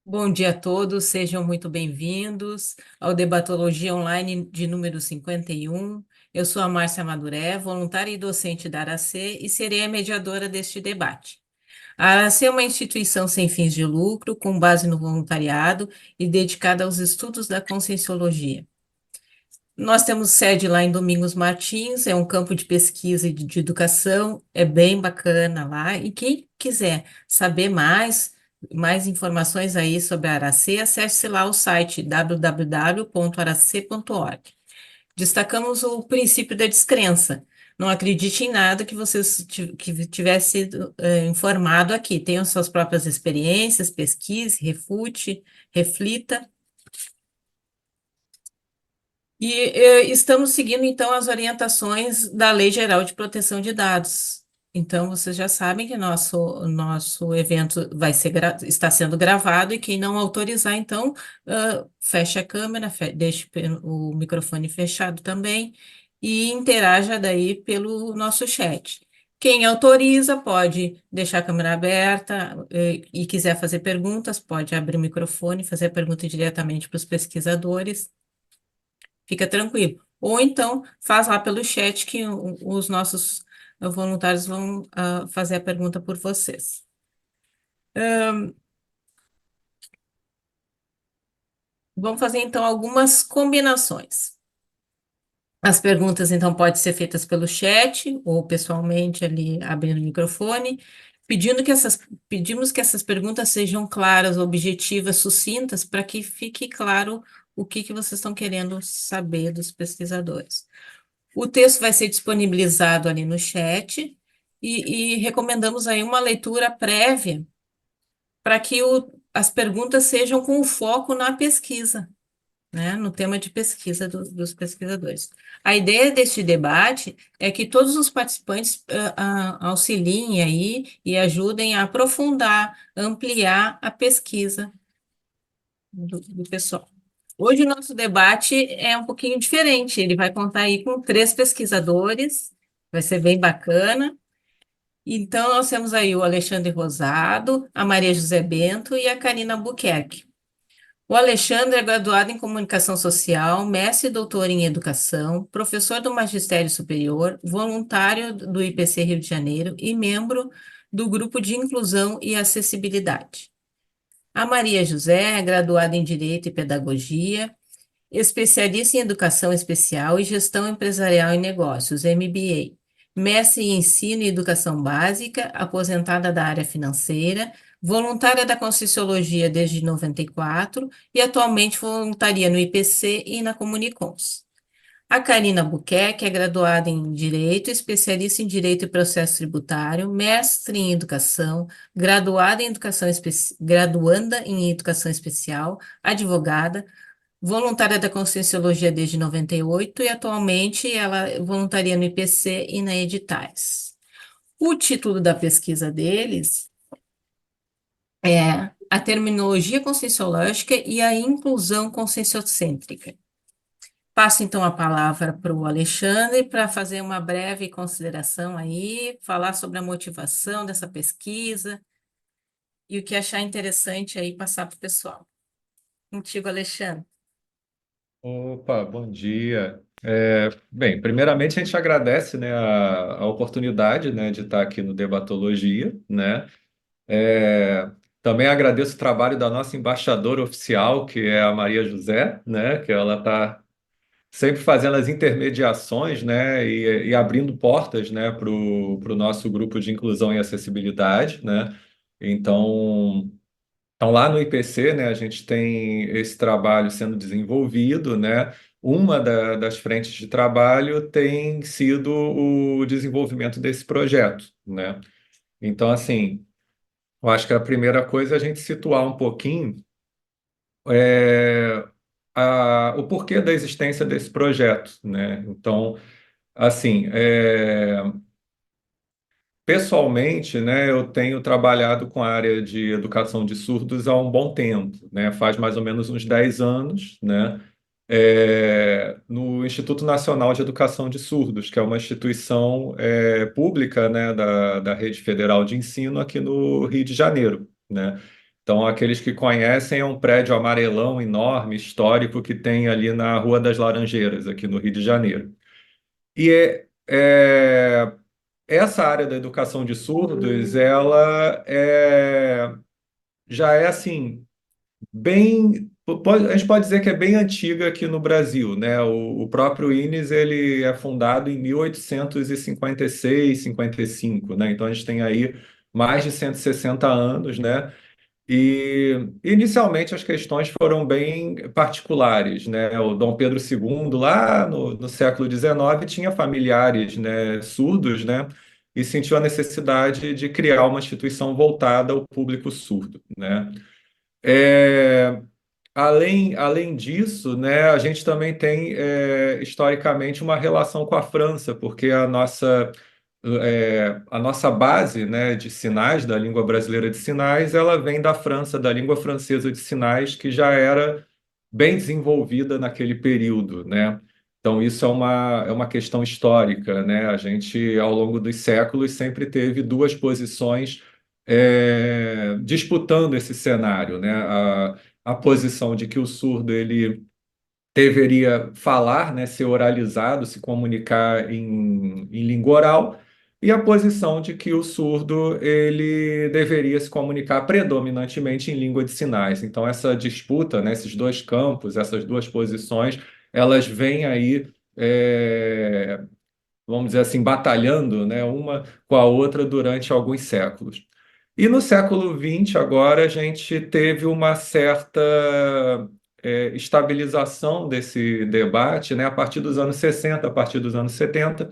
Bom dia a todos, sejam muito bem-vindos ao Debatologia Online de número 51. Eu sou a Márcia Maduré, voluntária e docente da Aracê e serei a mediadora deste debate. A Aracê é uma instituição sem fins de lucro, com base no voluntariado e dedicada aos estudos da Conscienciologia. Nós temos sede lá em Domingos Martins, é um campo de pesquisa e de educação, é bem bacana lá. E quem quiser saber mais informações aí sobre a Aracê, acesse lá o site www.aracê.org. Destacamos o princípio da descrença. Não acredite em nada que que tivesse sido informado aqui. Tenham suas próprias experiências, pesquise, refute, reflita. E estamos seguindo, então, as orientações da Lei Geral de Proteção de Dados. Então, vocês já sabem que nosso evento está sendo gravado e quem não autorizar, então, feche a câmera, deixe o microfone fechado também e interaja daí pelo nosso chat. Quem autoriza pode deixar a câmera aberta e quiser fazer perguntas, pode abrir o microfone e fazer a pergunta diretamente para os pesquisadores. Fica tranquilo. Ou então, faz lá pelo chat que os nossos voluntários vão fazer a pergunta por vocês. Vamos fazer, então, algumas combinações. As perguntas, então, podem ser feitas pelo chat ou pessoalmente ali abrindo o microfone, pedimos que essas perguntas sejam claras, objetivas, sucintas, para que fique claro o que vocês estão querendo saber dos pesquisadores. O texto vai ser disponibilizado ali no chat e recomendamos aí uma leitura prévia para que as perguntas sejam com foco na pesquisa, né, no tema de pesquisa dos pesquisadores. A ideia deste debate é que todos os participantes auxiliem aí e ajudem a aprofundar, ampliar a pesquisa do pessoal. Hoje o nosso debate é um pouquinho diferente. Ele vai contar aí com três pesquisadores, vai ser bem bacana. Então, nós temos aí o Alexandre Rosado, a Maria José Bento e a Karina Buquerque. O Alexandre é graduado em Comunicação Social, mestre e doutor em Educação, professor do Magistério Superior, voluntário do IPC Rio de Janeiro e membro do Grupo de Inclusão e Acessibilidade. A Maria José é graduada em Direito e Pedagogia, especialista em Educação Especial e Gestão Empresarial e Negócios, MBA, mestre em Ensino e Educação Básica, aposentada da área financeira, voluntária da Conscienciologia desde 94 e atualmente voluntaria no IPC e na Comunicons. A Karina Buquerque é graduada em Direito, especialista em Direito e Processo Tributário, mestre em Educação, graduanda em Educação Especial, advogada, voluntária da Conscienciologia desde 98 e atualmente ela voluntaria no IPC e na Editais. O título da pesquisa deles é A Terminologia Conscienciológica e a Inclusão Conscienciocêntrica. Passo então a palavra para o Alexandre para fazer uma breve consideração aí, falar sobre a motivação dessa pesquisa e o que achar interessante aí passar para o pessoal. Contigo, Alexandre. Opa, bom dia. Bem, primeiramente a gente agradece, né, a oportunidade, né, de estar aqui no Debatologia, né? É, Também agradeço o trabalho da nossa embaixadora oficial, que é a Maria José, né, que ela está sempre fazendo as intermediações, né, e abrindo portas, né, para o nosso grupo de inclusão e acessibilidade, né? Então, lá no IPC, né, a gente tem esse trabalho sendo desenvolvido, né? Uma das frentes de trabalho tem sido o desenvolvimento desse projeto, né? Então, assim, eu acho que a primeira coisa é a gente situar um pouquinho é, o porquê da existência desse projeto, né? Então, assim, pessoalmente, né, eu tenho trabalhado com a área de educação de surdos há um bom tempo, né? Faz mais ou menos uns 10 anos, né? No Instituto Nacional de Educação de Surdos, que é uma instituição pública, né, da Rede Federal de Ensino aqui no Rio de Janeiro, né? Então, aqueles que conhecem, é um prédio amarelão enorme, histórico, que tem ali na Rua das Laranjeiras, aqui no Rio de Janeiro. E essa área da educação de surdos, já é assim, bem. A gente pode dizer que é bem antiga aqui no Brasil, né? O próprio INES ele é fundado em 1856, 55, né? Então a gente tem aí mais de 160 anos, né? E inicialmente as questões foram bem particulares, né? O Dom Pedro II, lá no século XIX, tinha familiares, né, surdos, né? E sentiu a necessidade de criar uma instituição voltada ao público surdo, né? É, além disso, né, a gente também tem historicamente uma relação com a França, porque a nossa base, né, de sinais, da língua brasileira de sinais, ela vem da França, da língua francesa de sinais, que já era bem desenvolvida naquele período, né? Então, isso é uma questão histórica, né? A gente, ao longo dos séculos, sempre teve duas posições disputando esse cenário, né? A posição de que o surdo ele deveria falar, né, ser oralizado, se comunicar em língua oral, e a posição de que o surdo ele deveria se comunicar predominantemente em língua de sinais. Então, essa disputa, né, esses dois campos, essas duas posições, elas vêm aí, vamos dizer assim, batalhando, né, uma com a outra durante alguns séculos. E no século XX, agora, a gente teve uma certa estabilização desse debate, né, a partir dos anos 60, a partir dos anos 70,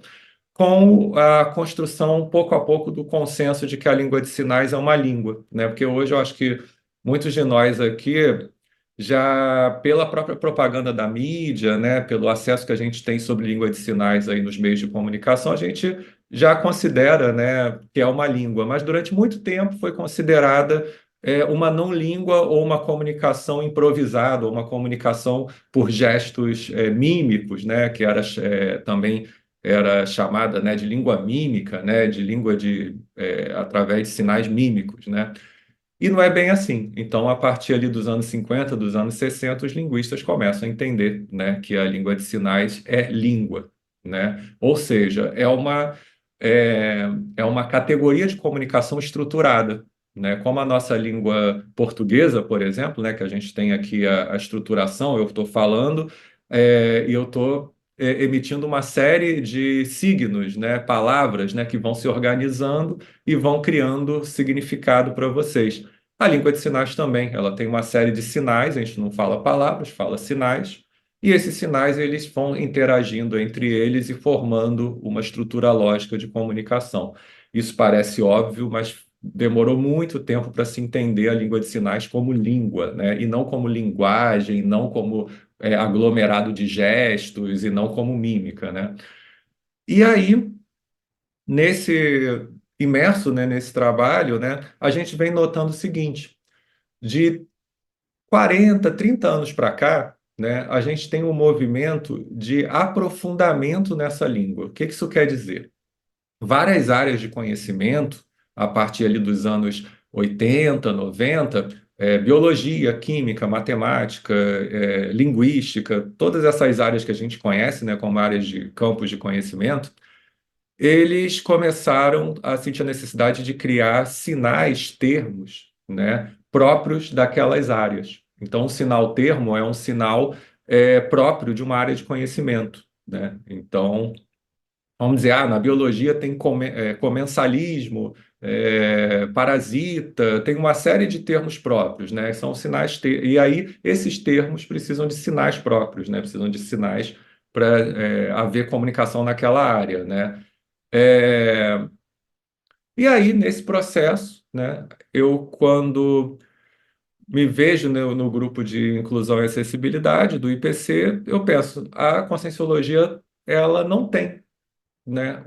com a construção, pouco a pouco, do consenso de que a língua de sinais é uma língua, né? Porque hoje eu acho que muitos de nós aqui, já pela própria propaganda da mídia, né, pelo acesso que a gente tem sobre língua de sinais aí nos meios de comunicação, a gente já considera, né, que é uma língua, mas durante muito tempo foi considerada uma não língua ou uma comunicação improvisada, ou uma comunicação por gestos mímicos, né, que era também era chamada, né, de língua mímica, né, de língua através de sinais mímicos, né? E não é bem assim. Então, a partir ali dos anos 50, dos anos 60, os linguistas começam a entender, né, que a língua de sinais é língua, né? Ou seja, é, é uma categoria de comunicação estruturada, né? Como a nossa língua portuguesa, por exemplo, né, que a gente tem aqui a estruturação, eu estou falando, e eu estou emitindo uma série de signos, né, palavras, né, que vão se organizando e vão criando significado para vocês. A língua de sinais também, ela tem uma série de sinais, a gente não fala palavras, fala sinais, e esses sinais eles vão interagindo entre eles e formando uma estrutura lógica de comunicação. Isso parece óbvio, mas demorou muito tempo para se entender a língua de sinais como língua, né? E não como linguagem, não como aglomerado de gestos e não como mímica, né? E aí, nesse imerso, né, nesse trabalho, né, a gente vem notando o seguinte: de 40, 30 anos para cá, né, a gente tem um movimento de aprofundamento nessa língua. O que que isso quer dizer? Várias áreas de conhecimento, a partir ali dos anos 80, 90, biologia, química, matemática, linguística, todas essas áreas que a gente conhece, né, como áreas de campos de conhecimento, eles começaram a sentir a necessidade de criar sinais, termos, né, próprios daquelas áreas. Então, o sinal termo é um sinal próprio de uma área de conhecimento, né? Então, vamos dizer, na biologia tem comensalismo, parasita, tem uma série de termos próprios, né? São sinais, e aí esses termos precisam de sinais próprios, né? Precisam de sinais para haver comunicação naquela área, né? É, e aí, nesse processo, né, eu, quando me vejo no grupo de inclusão e acessibilidade do IPC, eu penso, a conscienciologia, ela não tem, né,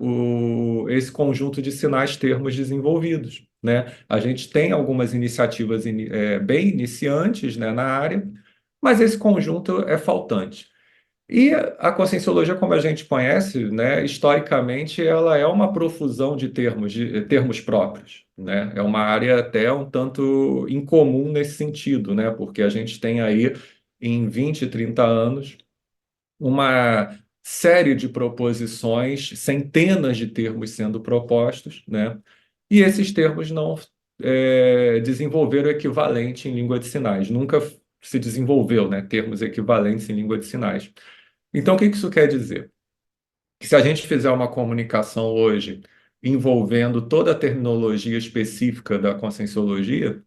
esse conjunto de sinais termos desenvolvidos, né? A gente tem algumas iniciativas bem iniciantes, né, na área, mas esse conjunto é faltante. E a conscienciologia, como a gente conhece, né, historicamente, ela é uma profusão de termos próprios, né? É uma área até um tanto incomum nesse sentido, né? Porque a gente tem aí, em 20, 30 anos, uma série de proposições, centenas de termos sendo propostos, né? E esses termos não desenvolveram equivalente em língua de sinais. Nunca se desenvolveu, né, termos equivalentes em língua de sinais. Então, o que que isso quer dizer? Que se a gente fizer uma comunicação hoje envolvendo toda a terminologia específica da conscienciologia,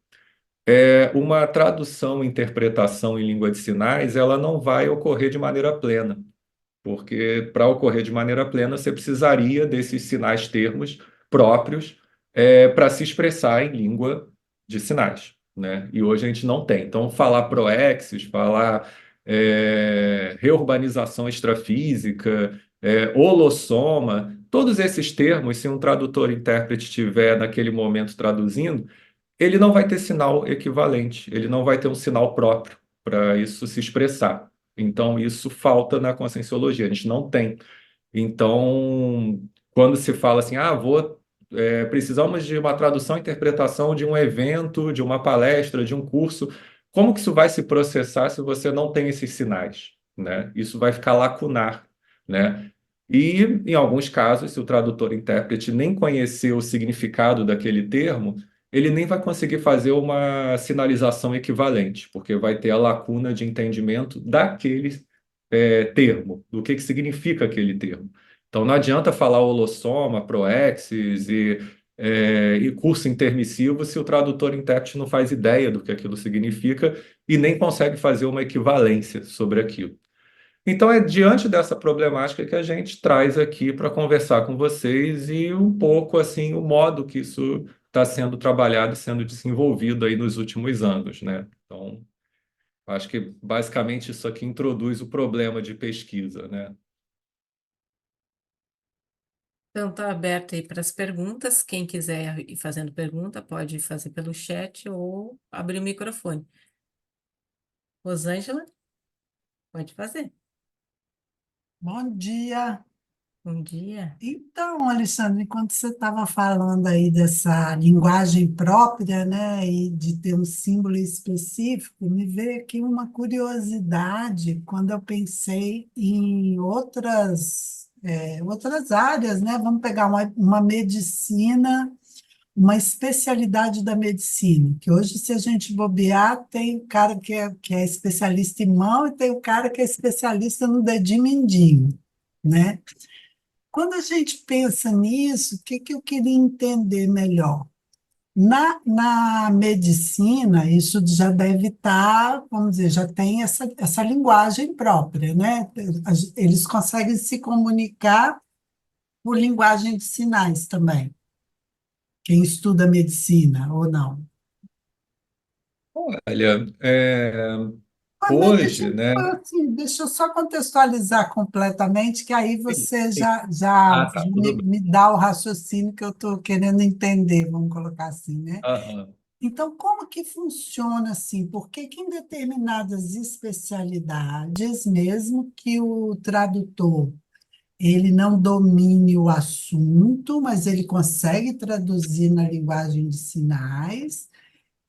uma tradução e interpretação em língua de sinais, ela não vai ocorrer de maneira plena. Porque para ocorrer de maneira plena, você precisaria desses sinais termos próprios para se expressar em língua de sinais, né? E hoje a gente não tem. Então, falar proexis, falar reurbanização extrafísica, holossoma, todos esses termos, se um tradutor intérprete estiver naquele momento traduzindo, ele não vai ter sinal equivalente, ele não vai ter um sinal próprio para isso se expressar. Então, isso falta na conscienciologia, a gente não tem. Então, quando se fala assim, precisamos de uma tradução e interpretação de um evento, de uma palestra, de um curso, como que isso vai se processar se você não tem esses sinais, né? Isso vai ficar lacunar, né? E, em alguns casos, se o tradutor e intérprete nem conhecer o significado daquele termo, ele nem vai conseguir fazer uma sinalização equivalente, porque vai ter a lacuna de entendimento daquele termo, do que significa aquele termo. Então, não adianta falar holossoma, proexis e curso intermissivo se o tradutor e intérprete não faz ideia do que aquilo significa e nem consegue fazer uma equivalência sobre aquilo. Então, é diante dessa problemática que a gente traz aqui para conversar com vocês e um pouco assim o modo que isso está sendo trabalhado e sendo desenvolvido aí nos últimos anos, né? Então, acho que basicamente isso aqui introduz o problema de pesquisa, né? Então, está aberto aí para as perguntas. Quem quiser ir fazendo pergunta, pode fazer pelo chat ou abrir o microfone. Rosângela, pode fazer. Bom dia. Bom dia. Então, Alexandre, enquanto você estava falando aí dessa linguagem própria, né, e de ter um símbolo específico, me veio aqui uma curiosidade quando eu pensei em outras áreas, né? Vamos pegar uma medicina, uma especialidade da medicina, que hoje, se a gente bobear, tem o cara que é especialista em mão e tem o cara que é especialista no dedinho mindinho, né? Quando a gente pensa nisso, o que que eu queria entender melhor? Na medicina, isso já deve estar, vamos dizer, já tem essa linguagem própria, né? Eles conseguem se comunicar por linguagem de sinais também, quem estuda medicina ou não. Olha, Mas hoje, né? deixa eu só contextualizar completamente, que aí Sim, você sim. já Ah, tá, me, tudo bem. me dá o raciocínio que eu estou querendo entender, vamos colocar assim, né? Aham. Então, como que funciona assim? Por que que em determinadas especialidades, mesmo que o tradutor ele não domine o assunto, mas ele consegue traduzir na linguagem de sinais,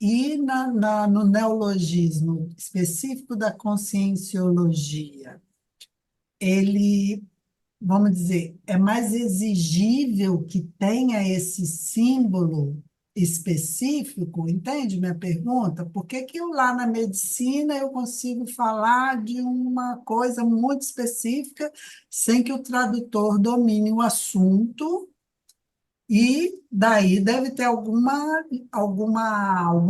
e no neologismo específico da conscienciologia, ele, vamos dizer, é mais exigível que tenha esse símbolo específico, entende minha pergunta? Por que que eu lá na medicina eu consigo falar de uma coisa muito específica sem que o tradutor domine o assunto? E daí deve ter algum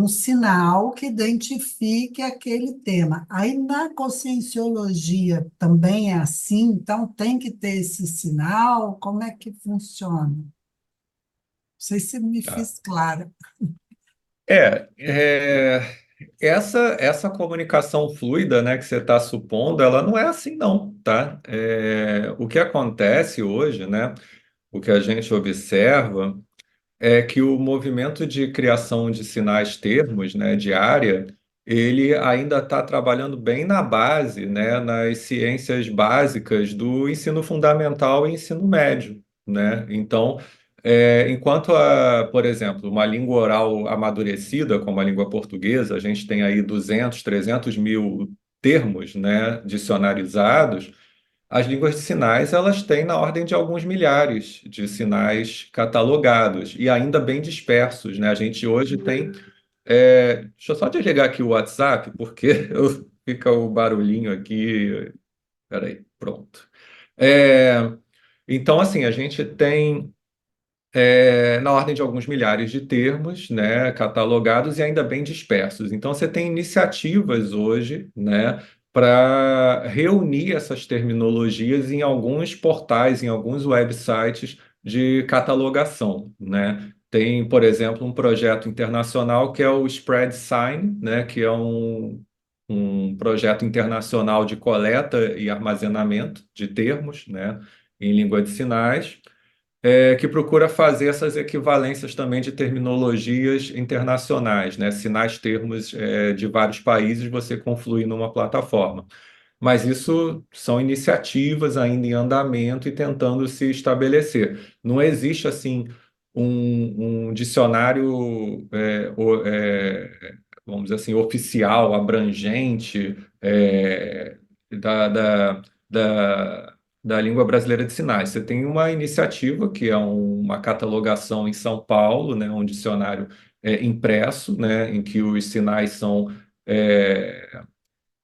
sinal que identifique aquele tema. Aí na conscienciologia também é assim, então tem que ter esse sinal. Como é que funciona? Não sei se me Tá. fiz clara. É, é, essa comunicação fluida, né, que você está supondo, ela não é assim, não, tá? O que acontece hoje, né, o que a gente observa é que o movimento de criação de sinais termos, né, de área, ele ainda está trabalhando bem na base, né, nas ciências básicas do ensino fundamental e ensino médio, né? Então, enquanto, por exemplo, uma língua oral amadurecida, como a língua portuguesa, a gente tem aí 200, 300 mil termos, né, dicionarizados. As línguas de sinais, elas têm na ordem de alguns milhares de sinais catalogados e ainda bem dispersos, né? A gente hoje tem deixa eu só desligar aqui o WhatsApp, porque fica o barulhinho aqui. Peraí, pronto. É, então, assim, a gente tem na ordem de alguns milhares de termos, né, catalogados e ainda bem dispersos. Então, você tem iniciativas hoje, né, para reunir essas terminologias em alguns portais, em alguns websites de catalogação, né? Tem, por exemplo, um projeto internacional que é o Spread Sign, né, que é um projeto internacional de coleta e armazenamento de termos, né, em língua de sinais que procura fazer essas equivalências também de terminologias internacionais, né? Sinais termos de vários países você confluir numa plataforma. Mas isso são iniciativas ainda em andamento e tentando se estabelecer. Não existe assim um dicionário, vamos dizer assim, oficial, abrangente, da, da, da, da língua brasileira de sinais. Você tem uma iniciativa que é uma catalogação em São Paulo, né, um dicionário impresso, né, em que os sinais é,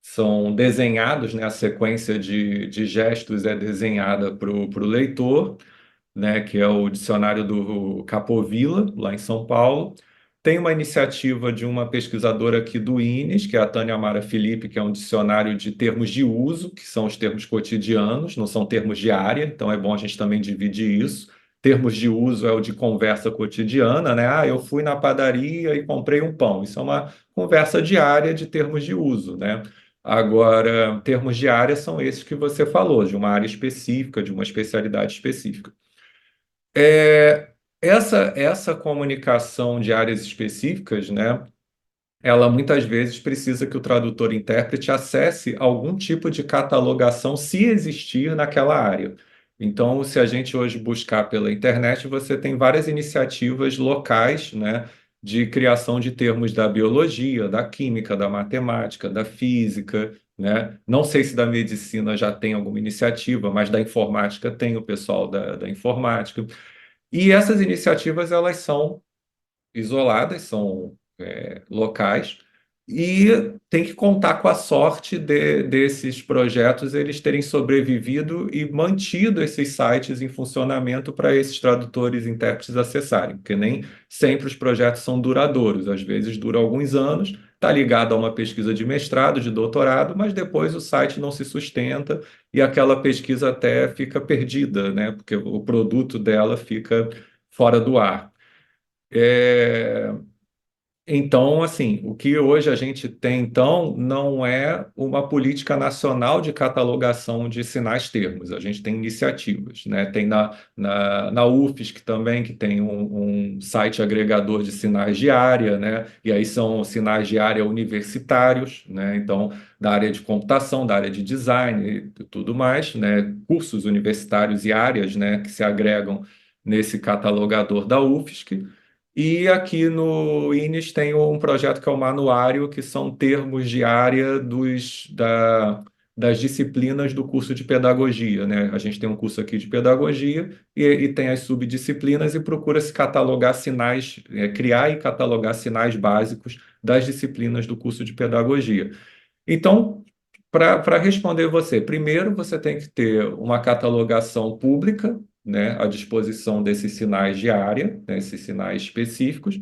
são desenhados, né, a sequência de gestos é desenhada para o leitor, né, que é o dicionário do Capovilla, lá em São Paulo. Tem uma iniciativa de uma pesquisadora aqui do INES, que é a Tânia Amara Felipe, que é um dicionário de termos de uso, que são os termos cotidianos, não são termos de área, então é bom a gente também dividir isso. Termos de uso é o de conversa cotidiana, né? Ah, eu fui na padaria e comprei um pão. Isso é uma conversa diária de termos de uso, né? Agora, termos de área são esses que você falou, de uma área específica, de uma especialidade específica. É, essa comunicação de áreas específicas, né, ela muitas vezes precisa que o tradutor e intérprete acesse algum tipo de catalogação, se existir naquela área. Então, se a gente hoje buscar pela internet, você tem várias iniciativas locais, né, de criação de termos da biologia, da química, da matemática, da física, né? Não sei se da medicina já tem alguma iniciativa, mas da informática tem o pessoal da informática. E essas iniciativas, elas são isoladas, são locais, e tem que contar com a sorte desses projetos eles terem sobrevivido e mantido esses sites em funcionamento para esses tradutores e intérpretes acessarem, porque nem sempre os projetos são duradouros, às vezes dura alguns anos, está ligado a uma pesquisa de mestrado, de doutorado, mas depois o site não se sustenta e aquela pesquisa até fica perdida, né? Porque o produto dela fica fora do ar. É, então, assim, o que hoje a gente tem, então, não é uma política nacional de catalogação de sinais termos. A gente tem iniciativas, né? Tem na UFSC também, que tem um site agregador de sinais de área, né? E aí são sinais de área universitários, né? Então, da área de computação, da área de design e tudo mais, né? Cursos universitários e áreas, né? Que se agregam nesse catalogador da UFSC. E aqui no INES tem um projeto que é o Manuário, que são termos de área das disciplinas do curso de pedagogia, né? A gente tem um curso aqui de pedagogia e tem as subdisciplinas e procura se catalogar sinais, criar e catalogar sinais básicos das disciplinas do curso de pedagogia. Então, para responder você, primeiro você tem que ter uma catalogação pública, né, à disposição desses sinais de área, né, esses sinais específicos.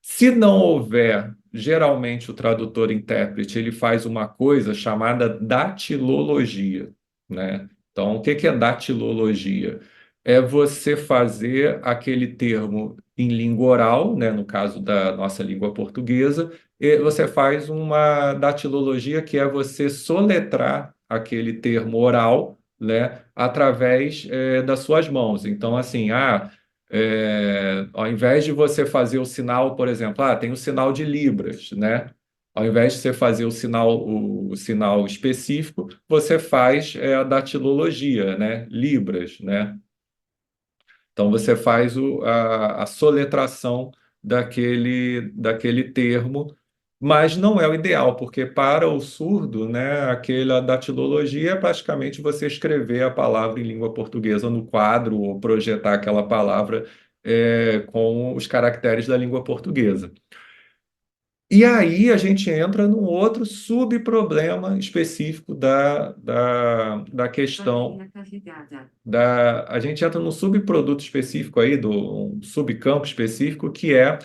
Se não houver, geralmente o tradutor-intérprete ele faz uma coisa chamada datilologia, né? Então, o que que é datilologia? É você fazer aquele termo em língua oral, né, no caso da nossa língua portuguesa, e você faz uma datilologia que é você soletrar aquele termo oral, né, através das suas mãos. Então, assim, ao invés de você fazer o sinal, por exemplo, tem o sinal de Libras, né? Ao invés de você fazer o sinal específico, você faz a datilologia, né? Libras, né? Então você faz a soletração daquele termo, mas não é o ideal, porque para o surdo, né, aquela datilologia é praticamente você escrever a palavra em língua portuguesa no quadro ou projetar aquela palavra com os caracteres da língua portuguesa. E aí a gente entra num outro subproblema específico da questão a gente entra num subproduto específico aí, um subcampo específico, que é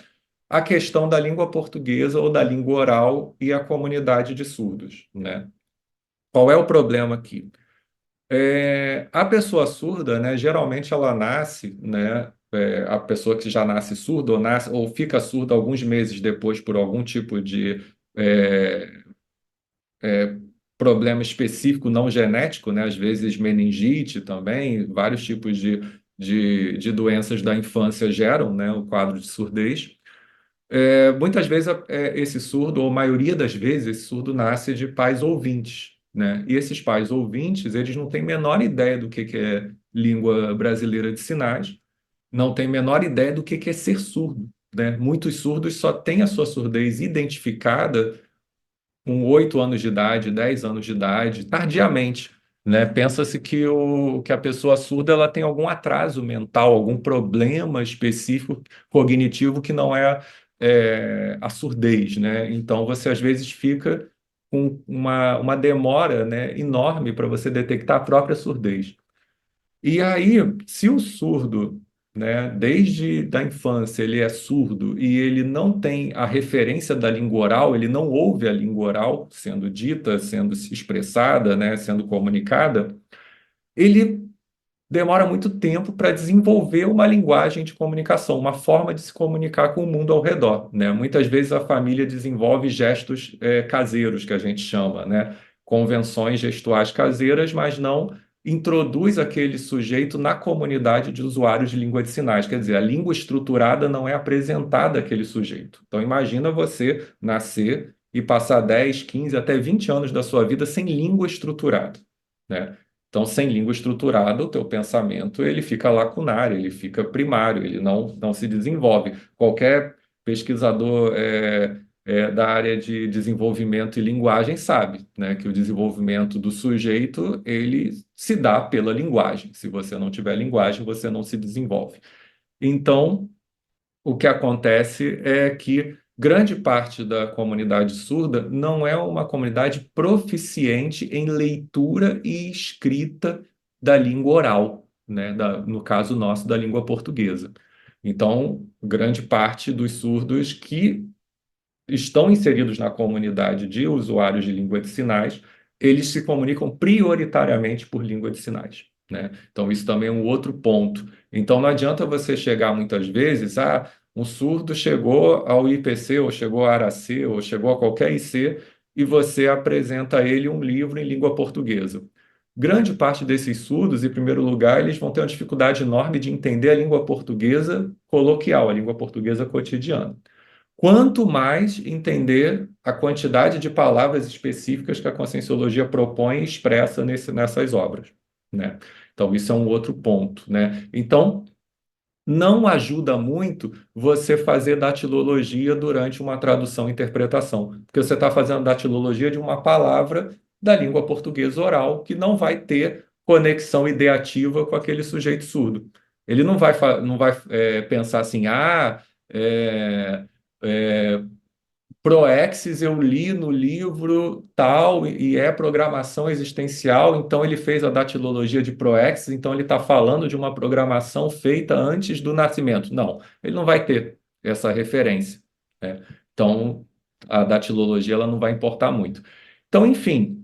a questão da língua portuguesa ou da língua oral e a comunidade de surdos, né? Qual é o problema aqui? A pessoa surda, né, geralmente ela nasce, né, a pessoa que já nasce surda ou, nasce, ou fica surda alguns meses depois por algum tipo de é, problema específico não genético, né, às vezes meningite também, vários tipos de doenças da infância geram, né, o quadro de surdez. Muitas vezes esse surdo, ou a maioria das vezes, esse surdo nasce de pais ouvintes, né? E esses pais ouvintes, eles não têm a menor ideia do que é língua brasileira de sinais, não têm a menor ideia do que é ser surdo, né? Muitos surdos só têm a sua surdez identificada com 8 anos de idade, 10 anos de idade, tardiamente, né? Pensa-se que a pessoa surda ela tem algum atraso mental, algum problema específico cognitivo que não é a surdez, né? Então você às vezes fica com uma demora, né, enorme para você detectar a própria surdez. E aí, se o surdo, né, desde da infância ele é surdo e ele não tem a referência da língua oral, ele não ouve a língua oral sendo dita, sendo se expressada, né, sendo comunicada, ele demora muito tempo para desenvolver uma linguagem de comunicação, uma forma de se comunicar com o mundo ao redor, né? Muitas vezes a família desenvolve gestos caseiros, que a gente chama, né? Convenções gestuais caseiras, mas não introduz aquele sujeito na comunidade de usuários de língua de sinais. Quer dizer, a língua estruturada não é apresentada àquele sujeito. Então, imagina você nascer e passar 10, 15, até 20 anos da sua vida sem língua estruturada, né? Então, sem língua estruturada, o teu pensamento ele fica lacunar, ele fica primário, ele não se desenvolve. Qualquer pesquisador da área de desenvolvimento e linguagem sabe, né, que o desenvolvimento do sujeito ele se dá pela linguagem. Se você não tiver linguagem, você não se desenvolve. Então, o que acontece é que grande parte da comunidade surda não é uma comunidade proficiente em leitura e escrita da língua oral, né? No caso nosso, da língua portuguesa. Então, grande parte dos surdos que estão inseridos na comunidade de usuários de língua de sinais, eles se comunicam prioritariamente por língua de sinais, né? Então, isso também é um outro ponto. Então, não adianta você chegar muitas vezes, um surdo chegou ao IPC, ou chegou à Aracê, ou chegou a qualquer IC, e você apresenta a ele um livro em língua portuguesa. Grande parte desses surdos, em primeiro lugar, eles vão ter uma dificuldade enorme de entender a língua portuguesa coloquial, a língua portuguesa cotidiana. Quanto mais entender a quantidade de palavras específicas que a Conscienciologia propõe e expressa nessas obras, né? Então, isso é um outro ponto, né? Então, não ajuda muito você fazer datilologia durante uma tradução e interpretação, porque você está fazendo datilologia de uma palavra da língua portuguesa oral que não vai ter conexão ideativa com aquele sujeito surdo. Ele não vai pensar assim, é, é, Proexis eu li no livro tal e é programação existencial, então ele fez a datilologia de Proexis, então ele está falando de uma programação feita antes do nascimento. Não, ele não vai ter essa referência, né? Então a datilologia ela não vai importar muito. Então, enfim,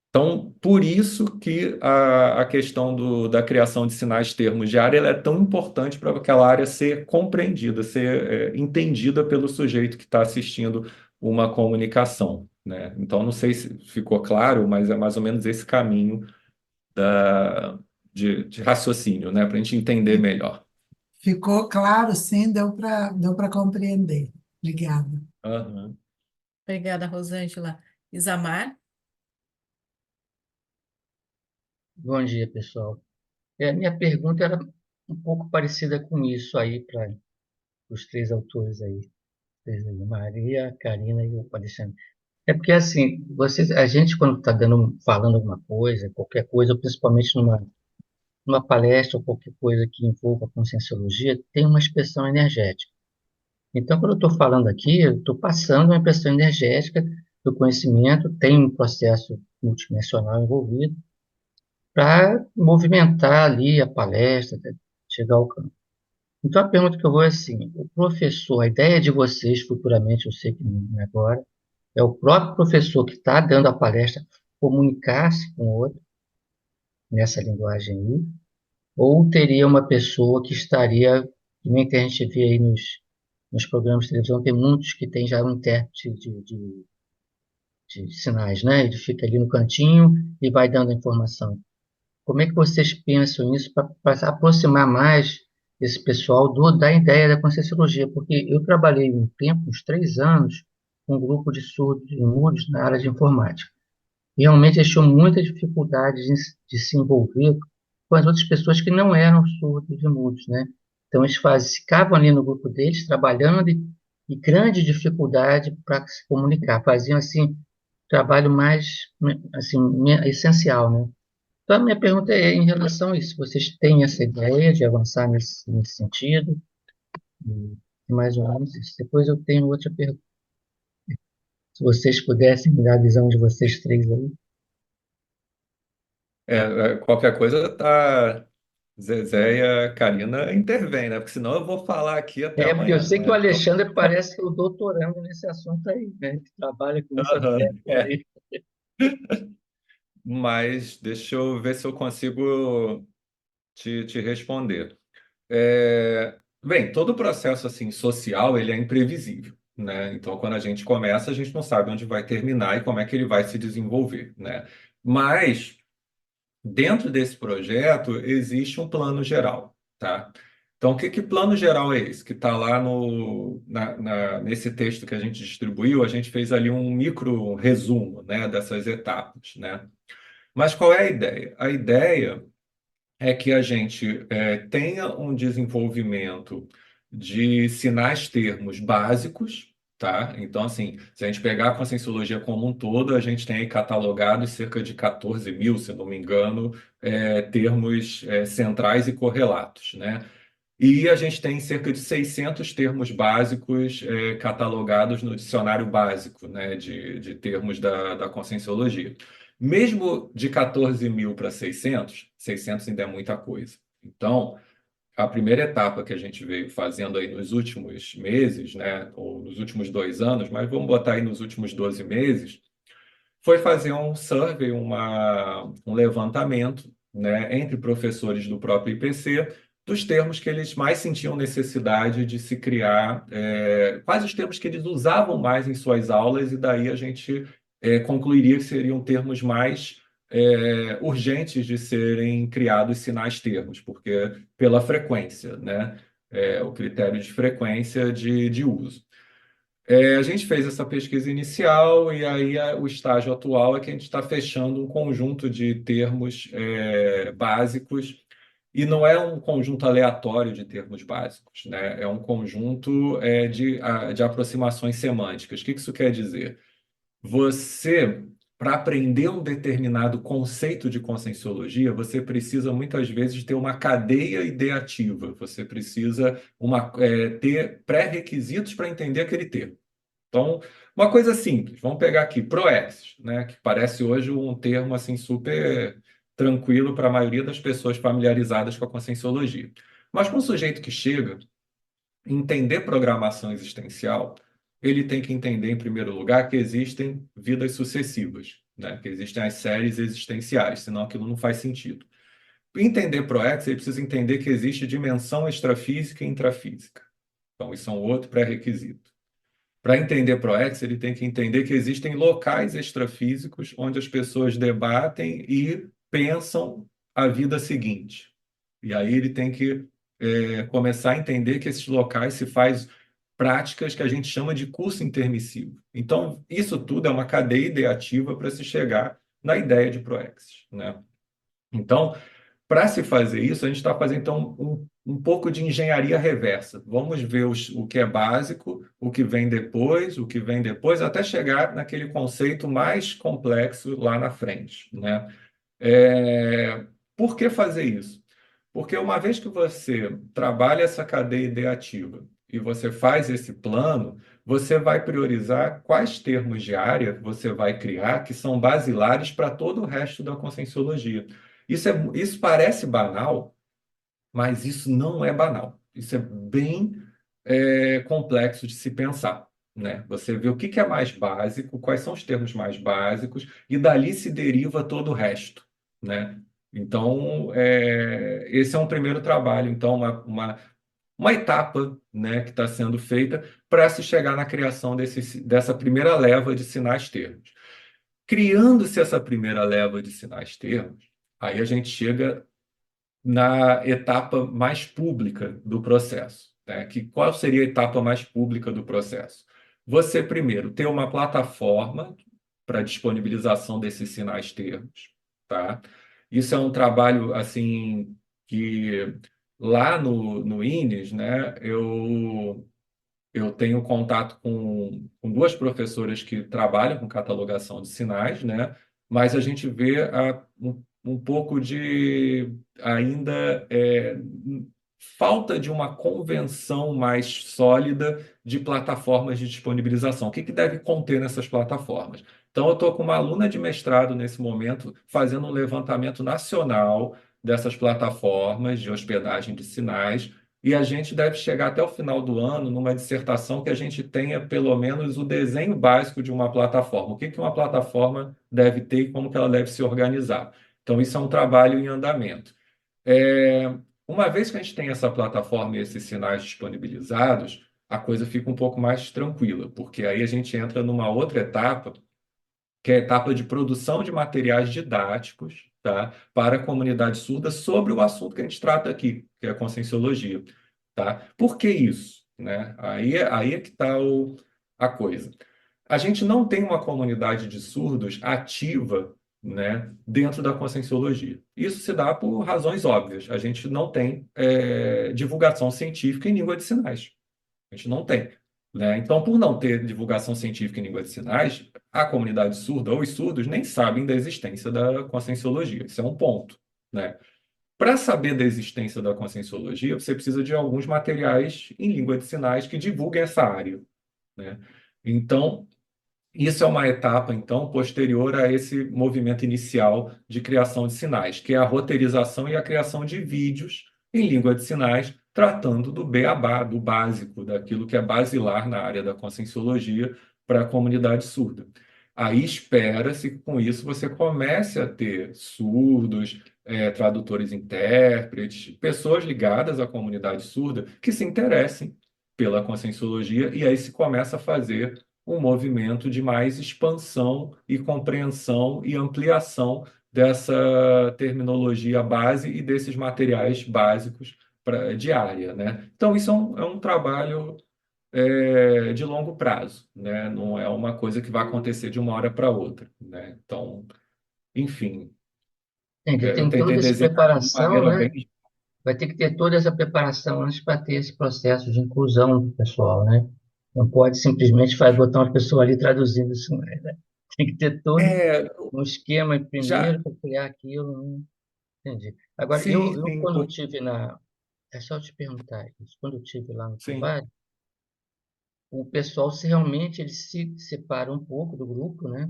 então, por isso que a questão da criação de sinais termos de área ela é tão importante para aquela área ser compreendida, ser entendida pelo sujeito que está assistindo uma comunicação, né? Então, não sei se ficou claro, mas é mais ou menos esse caminho de raciocínio, né? Para a gente entender melhor. Ficou claro, sim, deu para compreender. Obrigada. Aham. Obrigada, Rosângela. Isamar? Bom dia, pessoal. A minha pergunta era um pouco parecida com isso aí para os três autores aí, Maria, a Karina e o Alexandre. É porque assim, a gente quando está falando alguma coisa, qualquer coisa, ou principalmente numa palestra ou qualquer coisa que envolva a conscienciologia, tem uma expressão energética. Então, quando eu estou falando aqui, eu estou passando uma impressão energética do conhecimento, tem um processo multidimensional envolvido, para movimentar ali a palestra, até chegar ao campo. Então, a pergunta que eu vou é assim: o professor, a ideia de vocês futuramente, eu sei que não é agora, é o próprio professor que está dando a palestra comunicar-se com o outro nessa linguagem aí, ou teria uma pessoa que estaria, que nem que a gente vê aí nos programas de televisão, tem muitos que tem já um intérprete de sinais, né? Ele fica ali no cantinho e vai dando a informação. Como é que vocês pensam nisso para aproximar mais esse pessoal da ideia da Conscienciologia? Porque eu trabalhei um tempo, uns 3 anos, com um grupo de surdos e mudos na área de informática. E realmente eles tinham muita dificuldade de se envolver com as outras pessoas que não eram surdos e mudos, né? Então eles ficavam ali no grupo deles, trabalhando e grande dificuldade para se comunicar. Faziam assim trabalho mais assim essencial, né? Então, a minha pergunta é em relação a isso. Vocês têm essa ideia de avançar nesse sentido? E mais ou menos isso. Depois eu tenho outra pergunta. Se vocês pudessem me dar a visão de vocês três aí. Qualquer coisa, tá. Zezé e a Karina intervêm, né? Porque senão eu vou falar aqui até Porque eu amanhã, sei que o né? Então, Alexandre parece que é o doutorando nesse assunto aí, né? Que trabalha com isso há aham, tempo aí. mas deixa eu ver se eu consigo te responder. Bem, todo o processo assim social ele é imprevisível, né? Então, quando a gente começa, a gente não sabe onde vai terminar e como é que ele vai se desenvolver, né? Mas dentro desse projeto existe um plano geral, tá? Então, que plano geral é esse? Que está lá nesse texto que a gente distribuiu, a gente fez ali um micro resumo, né, dessas etapas, né? Mas qual é a ideia? A ideia é que a gente tenha um desenvolvimento de sinais termos básicos, tá? Então, assim, se a gente pegar a Conscienciologia como um todo, a gente tem aí catalogados cerca de 14 mil, se eu não me engano, termos centrais e correlatos, né? E a gente tem cerca de 600 termos básicos catalogados no dicionário básico, né, de termos da Conscienciologia. Mesmo de 14 mil para 600, 600 ainda é muita coisa. Então, a primeira etapa que a gente veio fazendo aí nos últimos meses, né, ou nos últimos 2 anos, mas vamos botar aí nos últimos 12 meses, foi fazer um survey, um levantamento, né, entre professores do próprio IPC, dos termos que eles mais sentiam necessidade de se criar, quais os termos que eles usavam mais em suas aulas, e daí a gente concluiria que seriam termos mais urgentes de serem criados sinais termos, porque pela frequência, né, o critério de frequência de uso. A gente fez essa pesquisa inicial e aí o estágio atual é que a gente está fechando um conjunto de termos básicos e não é um conjunto aleatório de termos básicos, né? É um conjunto de aproximações semânticas. O que isso quer dizer? Você, para aprender um determinado conceito de conscienciologia, você precisa muitas vezes ter uma cadeia ideativa, você precisa ter pré-requisitos para entender aquele termo. Então, uma coisa simples, vamos pegar aqui, proexis, né, que parece hoje um termo assim super tranquilo para a maioria das pessoas familiarizadas com a conscienciologia. Mas para um sujeito que chega, entender programação existencial, ele tem que entender, em primeiro lugar, que existem vidas sucessivas, né, que existem as séries existenciais, senão aquilo não faz sentido. Para entender proexis, ele precisa entender que existe dimensão extrafísica e intrafísica. Então, isso é um outro pré-requisito. Para entender ProEx, ele tem que entender que existem locais extrafísicos onde as pessoas debatem e pensam a vida seguinte. E aí ele tem que começar a entender que esses locais se faz práticas que a gente chama de curso intermissivo. Então, isso tudo é uma cadeia ideativa para se chegar na ideia de ProEx, né? Então, para se fazer isso, a gente está fazendo então um pouco de engenharia reversa. Vamos ver o que é básico, o que vem depois, o que vem depois, até chegar naquele conceito mais complexo lá na frente, né? É, Por que fazer isso? Porque uma vez que você trabalha essa cadeia ideativa e você faz esse plano, você vai priorizar quais termos de área você vai criar que são basilares para todo o resto da conscienciologia. Isso parece banal, mas isso não é banal. Isso é bem complexo de se pensar, né? Você vê o que que é mais básico, quais são os termos mais básicos, e dali se deriva todo o resto, né? Então, esse é um primeiro trabalho, então, uma etapa, né, que está sendo feita para se chegar na criação dessa primeira leva de sinais termos. Criando-se essa primeira leva de sinais termos, aí a gente chega na etapa mais pública do processo, né? Qual seria a etapa mais pública do processo? Você primeiro ter uma plataforma para disponibilização desses sinais termos, tá? Isso é um trabalho assim que lá no INES, né? Eu tenho contato com duas professoras que trabalham com catalogação de sinais, né? Mas a gente vê um pouco de ainda falta de uma convenção mais sólida de plataformas de disponibilização. O que que deve conter nessas plataformas? Então, eu estou com uma aluna de mestrado nesse momento fazendo um levantamento nacional dessas plataformas de hospedagem de sinais e a gente deve chegar até o final do ano numa dissertação que a gente tenha pelo menos o desenho básico de uma plataforma. O que que uma plataforma deve ter e como que ela deve se organizar. Então, isso é um trabalho em andamento. É, uma vez que a gente tem essa plataforma e esses sinais disponibilizados, a coisa fica um pouco mais tranquila, porque aí a gente entra numa outra etapa, que é a etapa de produção de materiais didáticos, tá, para a comunidade surda sobre o assunto que a gente trata aqui, que é a conscienciologia, tá? Por que isso, né? Aí é que está a coisa. A gente não tem uma comunidade de surdos ativa, né, dentro da conscienciologia. Isso se dá por razões óbvias. A gente não tem divulgação científica em língua de sinais. A gente não tem, né? Então, por não ter divulgação científica em língua de sinais, a comunidade surda ou os surdos nem sabem da existência da conscienciologia. Isso é um ponto, né? Para saber da existência da conscienciologia, você precisa de alguns materiais em língua de sinais que divulguem essa área, né? Então, isso é uma etapa, então, posterior a esse movimento inicial de criação de sinais, que é a roteirização e a criação de vídeos em língua de sinais, tratando do beabá, do básico, daquilo que é basilar na área da conscienciologia para a comunidade surda. Aí espera-se que com isso você comece a ter surdos, tradutores intérpretes, pessoas ligadas à comunidade surda que se interessem pela conscienciologia, e aí se começa a fazer um movimento de mais expansão e compreensão e ampliação dessa terminologia base e desses materiais básicos de área, né? Então, isso é um trabalho de longo prazo, né? Não é uma coisa que vai acontecer de uma hora para outra, né? Então, enfim, Entendi. eu Tem tentei toda essa desenhar de preparação, maneira né? bem... Vai ter que ter toda essa preparação antes para ter esse processo de inclusão do pessoal, né? Não pode simplesmente botar uma pessoa ali traduzindo isso, né? Tem que ter todo É, um esquema já, primeiro para criar aquilo, né? Entendi. Agora, sim, eu sim, quando tive na... É só te perguntar isso. Quando eu tive lá no sim. trabalho, o pessoal se realmente eles se separa um pouco do grupo, né?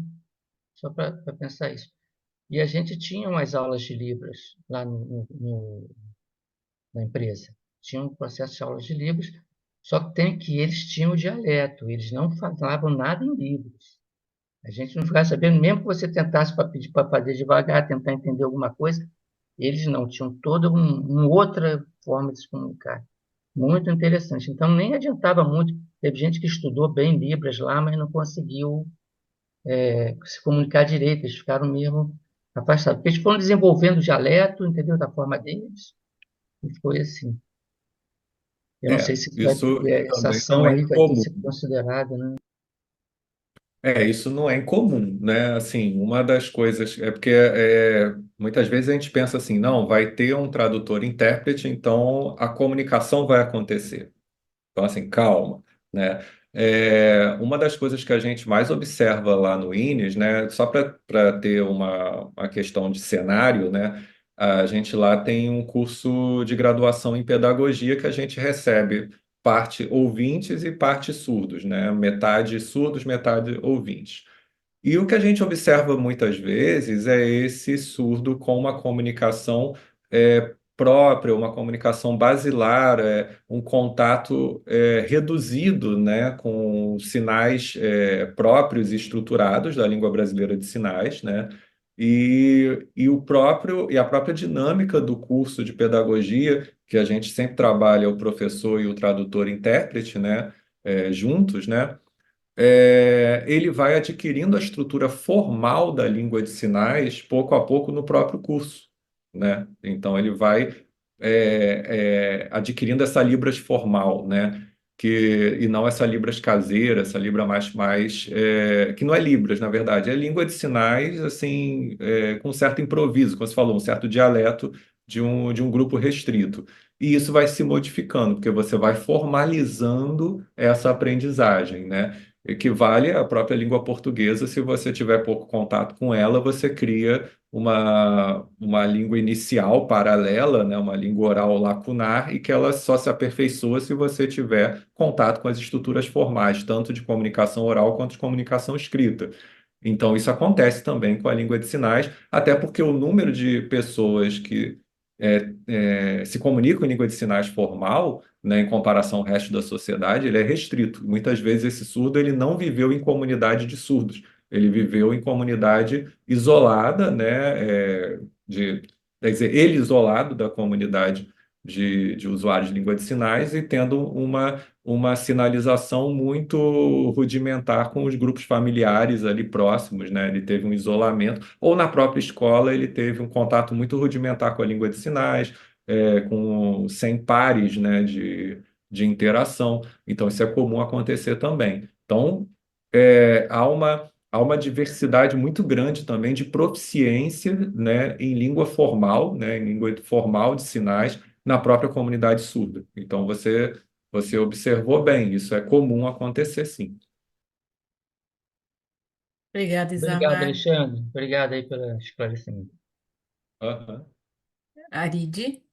Só para pensar isso. E a gente tinha umas aulas de Libras lá na empresa. Tinha um processo de aulas de Libras, só que tem que eles tinham o dialeto, eles não falavam nada em Libras. A gente não ficava sabendo, mesmo que você tentasse para pedir para fazer devagar, tentar entender alguma coisa, eles não, tinham toda uma outra forma de se comunicar. Muito interessante. Então, nem adiantava muito. Teve gente que estudou bem Libras lá, mas não conseguiu se comunicar direito, eles ficaram mesmo afastados. Porque eles foram desenvolvendo o dialeto, entendeu? Da forma deles, e foi assim. Eu não sei se Isso essa também não ação é aí vai ter que incomum. ser considerada, né? Isso não é incomum, né? Assim, uma das coisas é porque muitas vezes a gente pensa assim, não, vai ter um tradutor e intérprete, então a comunicação vai acontecer. Então, assim, calma, né? Uma das coisas que a gente mais observa lá no INES, né? Só para ter uma questão de cenário, né? A gente lá tem um curso de graduação em pedagogia que a gente recebe parte ouvintes e parte surdos, né? Metade surdos, metade ouvintes. E o que a gente observa muitas vezes é esse surdo com uma comunicação própria, uma comunicação basilar, um contato reduzido, né, com sinais próprios e estruturados da língua brasileira de sinais, né? E a própria dinâmica do curso de pedagogia, que a gente sempre trabalha o professor e o tradutor e intérprete, né, juntos, né? Ele vai adquirindo a estrutura formal da língua de sinais pouco a pouco no próprio curso, né? Então ele vai adquirindo essa Libras formal, né? E não essa Libras caseira, essa Libra que não é Libras, na verdade, é língua de sinais assim com certo improviso, como você falou, um certo dialeto de um grupo restrito. E isso vai se modificando, porque você vai formalizando essa aprendizagem, né? Equivale à própria língua portuguesa. Se você tiver pouco contato com ela, você cria uma língua inicial paralela, né? Uma língua oral lacunar, e que ela só se aperfeiçoa se você tiver contato com as estruturas formais, tanto de comunicação oral quanto de comunicação escrita. Então, isso acontece também com a língua de sinais, até porque o número de pessoas que se comunicam em língua de sinais formal, né, em comparação ao resto da sociedade, ele é restrito. Muitas vezes esse surdo ele não viveu em comunidade de surdos, ele viveu em comunidade isolada, né, quer dizer, ele isolado da comunidade de usuários de língua de sinais e tendo uma sinalização muito rudimentar com os grupos familiares ali próximos, né? Ele teve um isolamento, ou na própria escola ele teve um contato muito rudimentar com a língua de sinais, sem pares, né, de interação. Então, isso é comum acontecer também. Então, há uma diversidade muito grande também de proficiência, né, em língua formal, né, em língua formal de sinais, na própria comunidade surda. Então, você observou bem, isso é comum acontecer, sim. Obrigada, Obrigado, Isamar. Alexandre. Obrigado aí pelo esclarecimento. Aham. Aride?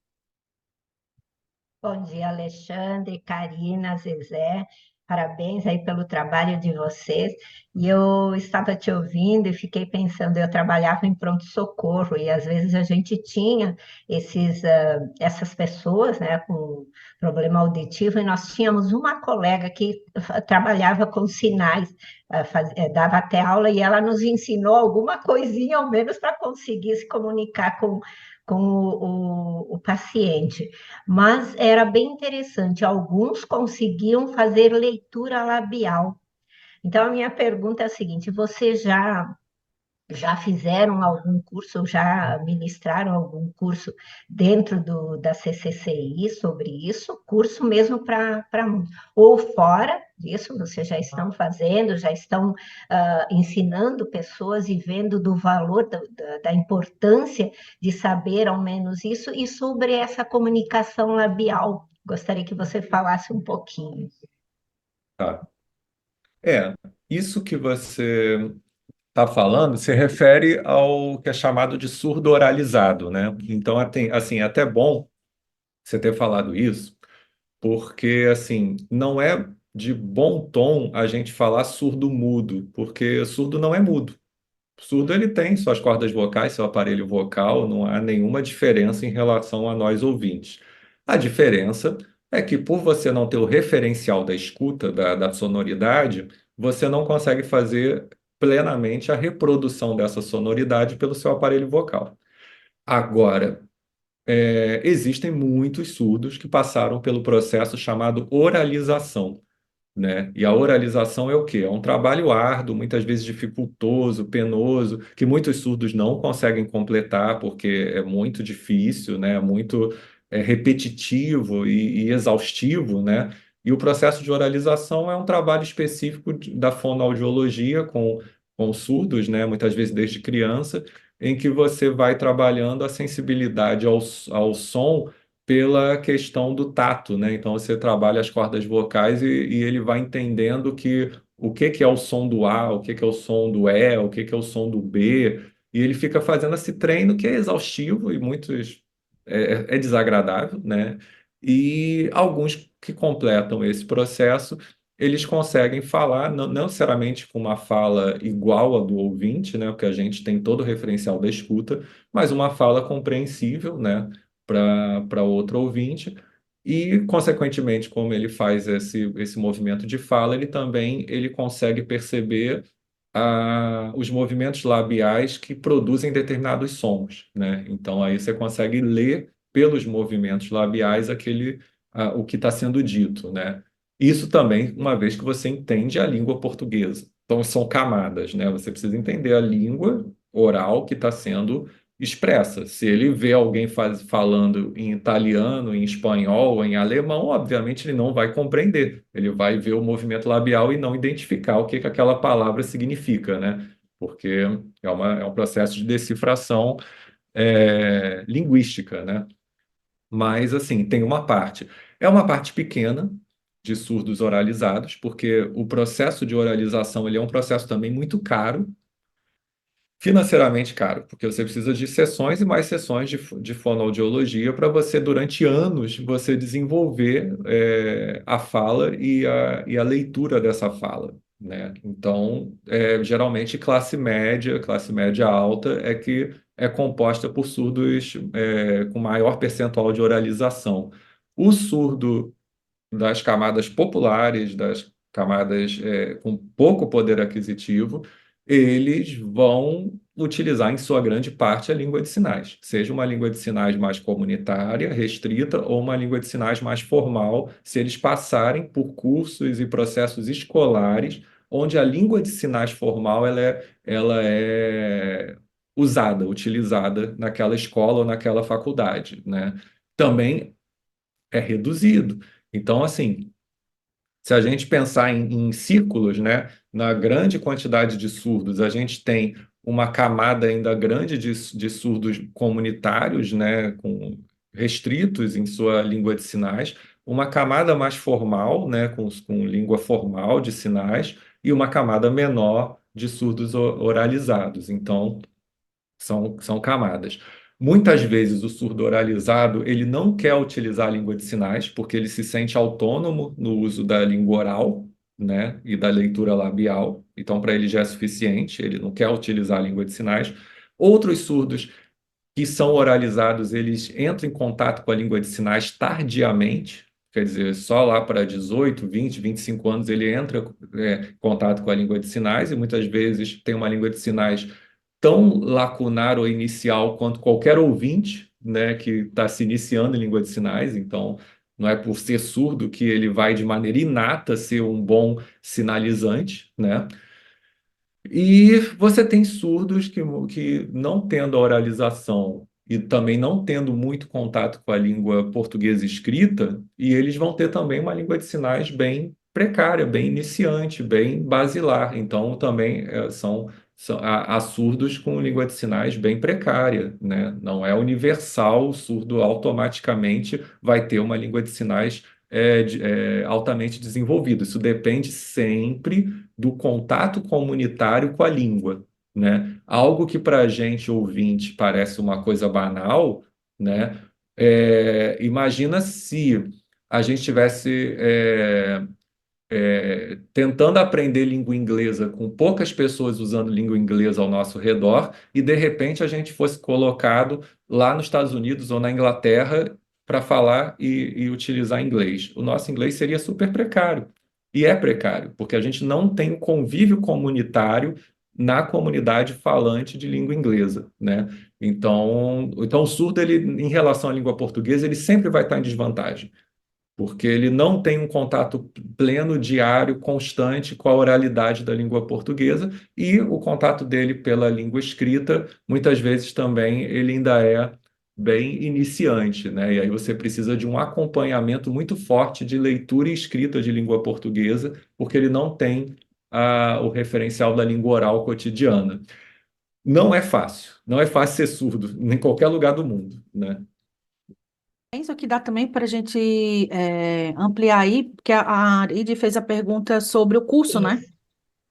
Bom dia, Alexandre, Karina, Zezé. Parabéns aí pelo trabalho de vocês. E eu estava te ouvindo e fiquei pensando, eu trabalhava em pronto-socorro e às vezes a gente tinha essas pessoas, né, com problema auditivo e nós tínhamos uma colega que trabalhava com sinais, dava até aula e ela nos ensinou alguma coisinha ao menos para conseguir se comunicar com o paciente. Mas era bem interessante. Alguns conseguiam fazer leitura labial. Então, a minha pergunta é a seguinte: vocês já fizeram algum curso, já ministraram algum curso dentro da CCCI sobre isso? Curso mesmo para ou fora disso, vocês já estão fazendo, já estão ensinando pessoas e vendo do valor, da importância de saber ao menos isso, e sobre essa comunicação labial. Gostaria que você falasse um pouquinho. Tá. Isso que você está falando se refere ao que é chamado de surdo oralizado, né? Então, assim, é até bom você ter falado isso, porque, assim, não é de bom tom a gente falar surdo-mudo, porque surdo não é mudo. Surdo ele tem suas cordas vocais, seu aparelho vocal, não há nenhuma diferença em relação a nós ouvintes. A diferença é que por você não ter o referencial da escuta, da sonoridade, você não consegue fazer plenamente a reprodução dessa sonoridade pelo seu aparelho vocal. Agora, existem muitos surdos que passaram pelo processo chamado oralização, né? E a oralização é o quê? É um trabalho árduo, muitas vezes dificultoso, penoso, que muitos surdos não conseguem completar porque é muito difícil, né? repetitivo e exaustivo, né? E o processo de oralização é um trabalho específico da fonoaudiologia com surdos, né? Muitas vezes desde criança, em que você vai trabalhando a sensibilidade ao som pela questão do tato, né? Então você trabalha as cordas vocais e ele vai entendendo que o que que é o som do A, o que que é o som do E, o que que é o som do B, e ele fica fazendo esse treino que é exaustivo e muitos é desagradável, né? E alguns que completam esse processo, eles conseguem falar, não necessariamente com uma fala igual à do ouvinte, né? Porque a gente tem todo o referencial da escuta, mas uma fala compreensível, né? Para outro ouvinte. E, consequentemente, como ele faz esse movimento de fala, ele consegue perceber os movimentos labiais que produzem determinados sons, né? Então aí você consegue ler pelos movimentos labiais o que está sendo dito, né? Isso também, uma vez que você entende a língua portuguesa. Então são camadas, né? Você precisa entender a língua oral que está sendo expressa. Se ele vê alguém falando em italiano, em espanhol, em alemão, obviamente ele não vai compreender. Ele vai ver o movimento labial e não identificar o que que aquela palavra significa, né? Porque é um processo de decifração linguística, né? Mas, assim, tem uma parte. É uma parte pequena de surdos oralizados, porque o processo de oralização ele é um processo também muito caro, financeiramente caro, porque você precisa de sessões e mais sessões de fonoaudiologia para você, durante anos, você desenvolver a fala e a leitura dessa fala, né? Então, geralmente, classe média alta é que é composta por surdos com maior percentual de oralização. O surdo das camadas populares, das camadas com pouco poder aquisitivo, eles vão utilizar em sua grande parte a língua de sinais, seja uma língua de sinais mais comunitária, restrita, ou uma língua de sinais mais formal, se eles passarem por cursos e processos escolares, onde a língua de sinais formal ela é usada, utilizada naquela escola ou naquela faculdade, né? Também é reduzido. Então, assim, se a gente pensar em círculos, né, na grande quantidade de surdos, a gente tem uma camada ainda grande de surdos comunitários, né, restritos em sua língua de sinais, uma camada mais formal, né, com língua formal de sinais, e uma camada menor de surdos oralizados. Então, são camadas. Muitas vezes o surdo oralizado ele não quer utilizar a língua de sinais porque ele se sente autônomo no uso da língua oral, né, e da leitura labial. Então, para ele já é suficiente, ele não quer utilizar a língua de sinais. Outros surdos que são oralizados, eles entram em contato com a língua de sinais tardiamente, quer dizer, só lá para 18, 20, 25 anos ele entra em contato com a língua de sinais e muitas vezes tem uma língua de sinais tão lacunar ou inicial quanto qualquer ouvinte, né, que está se iniciando em língua de sinais. Então, não é por ser surdo que ele vai de maneira inata ser um bom sinalizante, né? E você tem surdos que não tendo a oralização e também não tendo muito contato com a língua portuguesa escrita, e eles vão ter também uma língua de sinais bem precária, bem iniciante, bem basilar. Então, também há surdos com língua de sinais bem precária, né? Não é universal, o surdo automaticamente vai ter uma língua de sinais altamente desenvolvida. Isso depende sempre do contato comunitário com a língua, né? Algo que para a gente ouvinte parece uma coisa banal, né? Imagina se a gente tivesse tentando aprender língua inglesa com poucas pessoas usando língua inglesa ao nosso redor e de repente a gente fosse colocado lá nos Estados Unidos ou na Inglaterra para falar e utilizar inglês. O nosso inglês seria super precário. E é precário, porque a gente não tem um convívio comunitário na comunidade falante de língua inglesa, né? Então o surdo, ele, em relação à língua portuguesa, ele sempre vai estar em desvantagem porque ele não tem um contato pleno, diário, constante com a oralidade da língua portuguesa e o contato dele pela língua escrita, muitas vezes também ele ainda é bem iniciante, né? E aí você precisa de um acompanhamento muito forte de leitura e escrita de língua portuguesa, porque ele não tem o referencial da língua oral cotidiana. Não é fácil ser surdo em qualquer lugar do mundo, né? Penso que dá também para a gente ampliar aí, porque a Arid fez a pergunta sobre o curso, né?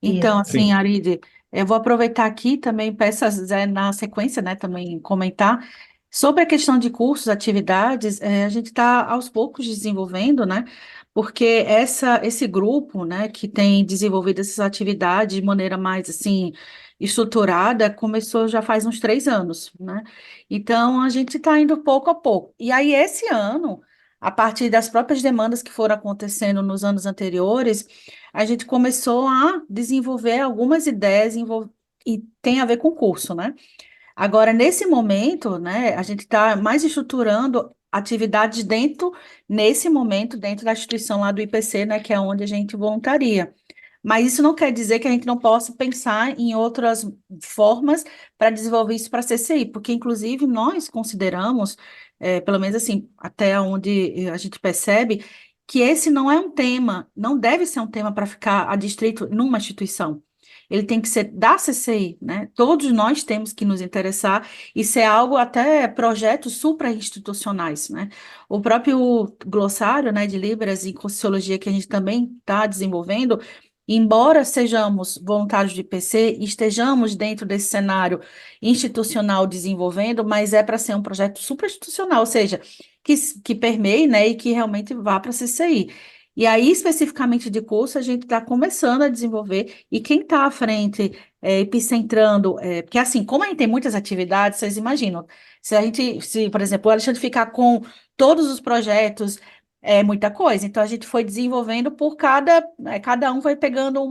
Isso, Então, isso. assim, Sim. Arid, eu vou aproveitar aqui também, peço a Zé na sequência, né, também comentar sobre a questão de cursos, atividades, a gente está aos poucos desenvolvendo, né, porque esse grupo, né, que tem desenvolvido essas atividades de maneira mais, assim, estruturada, começou já faz uns 3 anos, né, então a gente está indo pouco a pouco, e aí esse ano, a partir das próprias demandas que foram acontecendo nos anos anteriores, a gente começou a desenvolver algumas ideias e tem a ver com o curso, né? Agora, nesse momento, né, a gente está mais estruturando atividades nesse momento, dentro da instituição lá do IPC, né, que é onde a gente voluntaria. Mas isso não quer dizer que a gente não possa pensar em outras formas para desenvolver isso para a CCI, porque, inclusive, nós consideramos, pelo menos assim, até onde a gente percebe, que esse não é um tema, não deve ser um tema para ficar adstrito numa instituição. Ele tem que ser da CCI, né? Todos nós temos que nos interessar e ser algo até projetos supra-institucionais, né? O próprio glossário, né, de Libras e Sociologia que a gente também está desenvolvendo, embora sejamos voluntários de IPC, estejamos dentro desse cenário institucional desenvolvendo, mas é para ser um projeto supra-institucional, ou seja, que permeie, né, e que realmente vá para a CCI. E aí, especificamente de curso, a gente está começando a desenvolver, e quem está à frente, epicentrando, porque assim, como a gente tem muitas atividades, vocês imaginam, se, por exemplo, o Alexandre ficar com todos os projetos, é muita coisa, então a gente foi desenvolvendo cada um foi pegando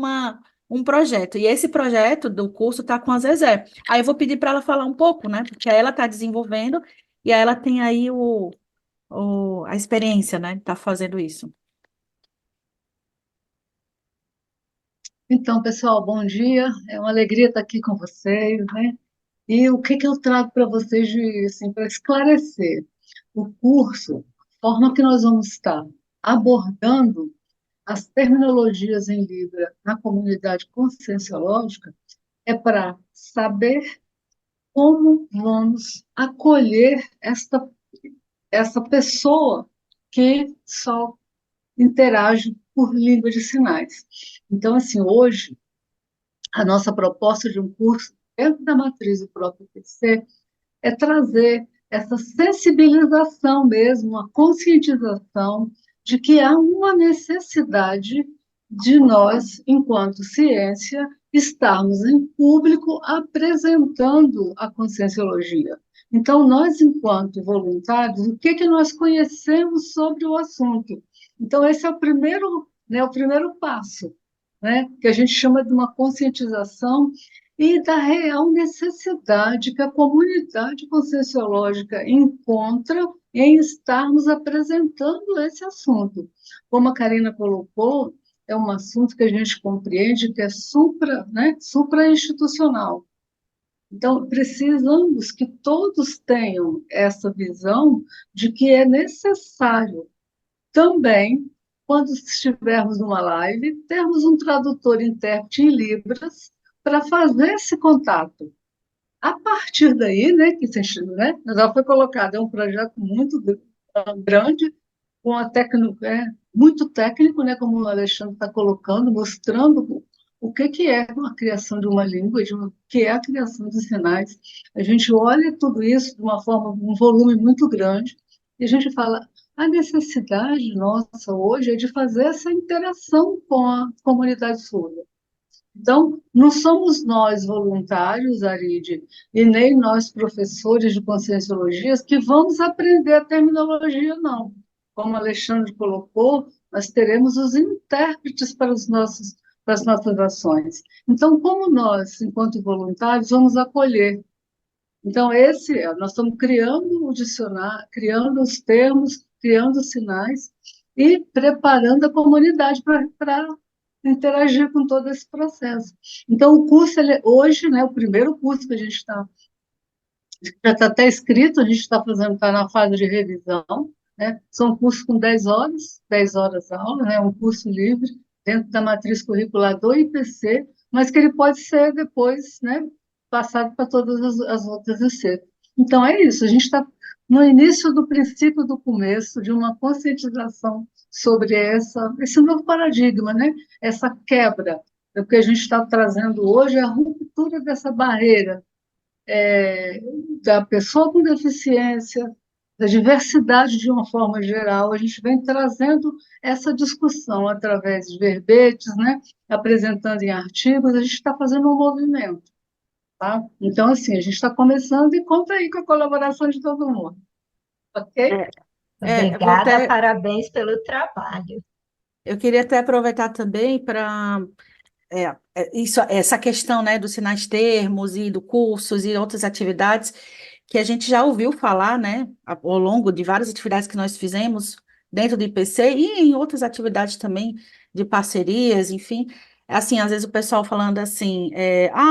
um projeto, e esse projeto do curso está com a Zezé. Aí eu vou pedir para ela falar um pouco, né, porque aí ela está desenvolvendo, e aí ela tem aí a experiência, né, de estar fazendo isso. Então, pessoal, bom dia. É uma alegria estar aqui com vocês, né? E o que eu trago para vocês assim, para esclarecer o curso, a forma que nós vamos estar abordando as terminologias em Libra na comunidade conscienciológica é para saber como vamos acolher essa pessoa que só interage por língua de sinais. Então, assim, hoje a nossa proposta de um curso dentro da matriz do próprio PC é trazer essa sensibilização mesmo, a conscientização de que há uma necessidade de nós, enquanto ciência, estarmos em público apresentando a conscienciologia. Então, nós, enquanto voluntários, o que nós conhecemos sobre o assunto? Então, esse é o primeiro passo, né, que a gente chama de uma conscientização e da real necessidade que a comunidade conscienciológica encontra em estarmos apresentando esse assunto. Como a Karina colocou, é um assunto que a gente compreende que é supra-institucional. Então, precisamos que todos tenham essa visão de que é necessário também, quando estivermos numa live, termos um tradutor e intérprete em Libras para fazer esse contato. A partir daí, né, já foi colocado, é um projeto muito grande, com a técnica, muito técnico, né, como o Alexandre está colocando, mostrando o que é a criação de uma língua, o que é a criação de sinais. A gente olha tudo isso de uma forma, um volume muito grande, e a gente fala, a necessidade nossa hoje é de fazer essa interação com a comunidade surda. Então, não somos nós voluntários, Aride, e nem nós professores de conscienciologias que vamos aprender a terminologia, não. Como o Alexandre colocou, nós teremos os intérpretes para as nossas ações. Então, como nós, enquanto voluntários, vamos acolher? Então, nós estamos criando o dicionário, criando os termos, criando os sinais e preparando a comunidade para interagir com todo esse processo. Então, o curso, hoje, né, o primeiro curso que a gente está Já está até escrito, a gente está fazendo, está na fase de revisão, né? São cursos com 10 horas aula, né? Um curso livre dentro da matriz curricular do IPC, mas que ele pode ser depois, né, passado para todas as outras IC. Então é isso, a gente está no início do princípio do começo de uma conscientização sobre esse novo paradigma, né? Essa quebra, o que a gente está trazendo hoje é a ruptura dessa barreira da pessoa com deficiência, da diversidade de uma forma geral. A gente vem trazendo essa discussão através de verbetes, né? Apresentando em artigos, a gente está fazendo um movimento. Tá? Então, assim, a gente está começando e conta aí com a colaboração de todo mundo. Ok? Eu vou Obrigada, parabéns pelo trabalho. eu queria até aproveitar também para essa questão, né, dos sinais termos e do cursos e outras atividades que a gente já ouviu falar, né, ao longo de várias atividades que nós fizemos dentro do IPC e em outras atividades também de parcerias, enfim. Assim, às vezes o pessoal falando assim,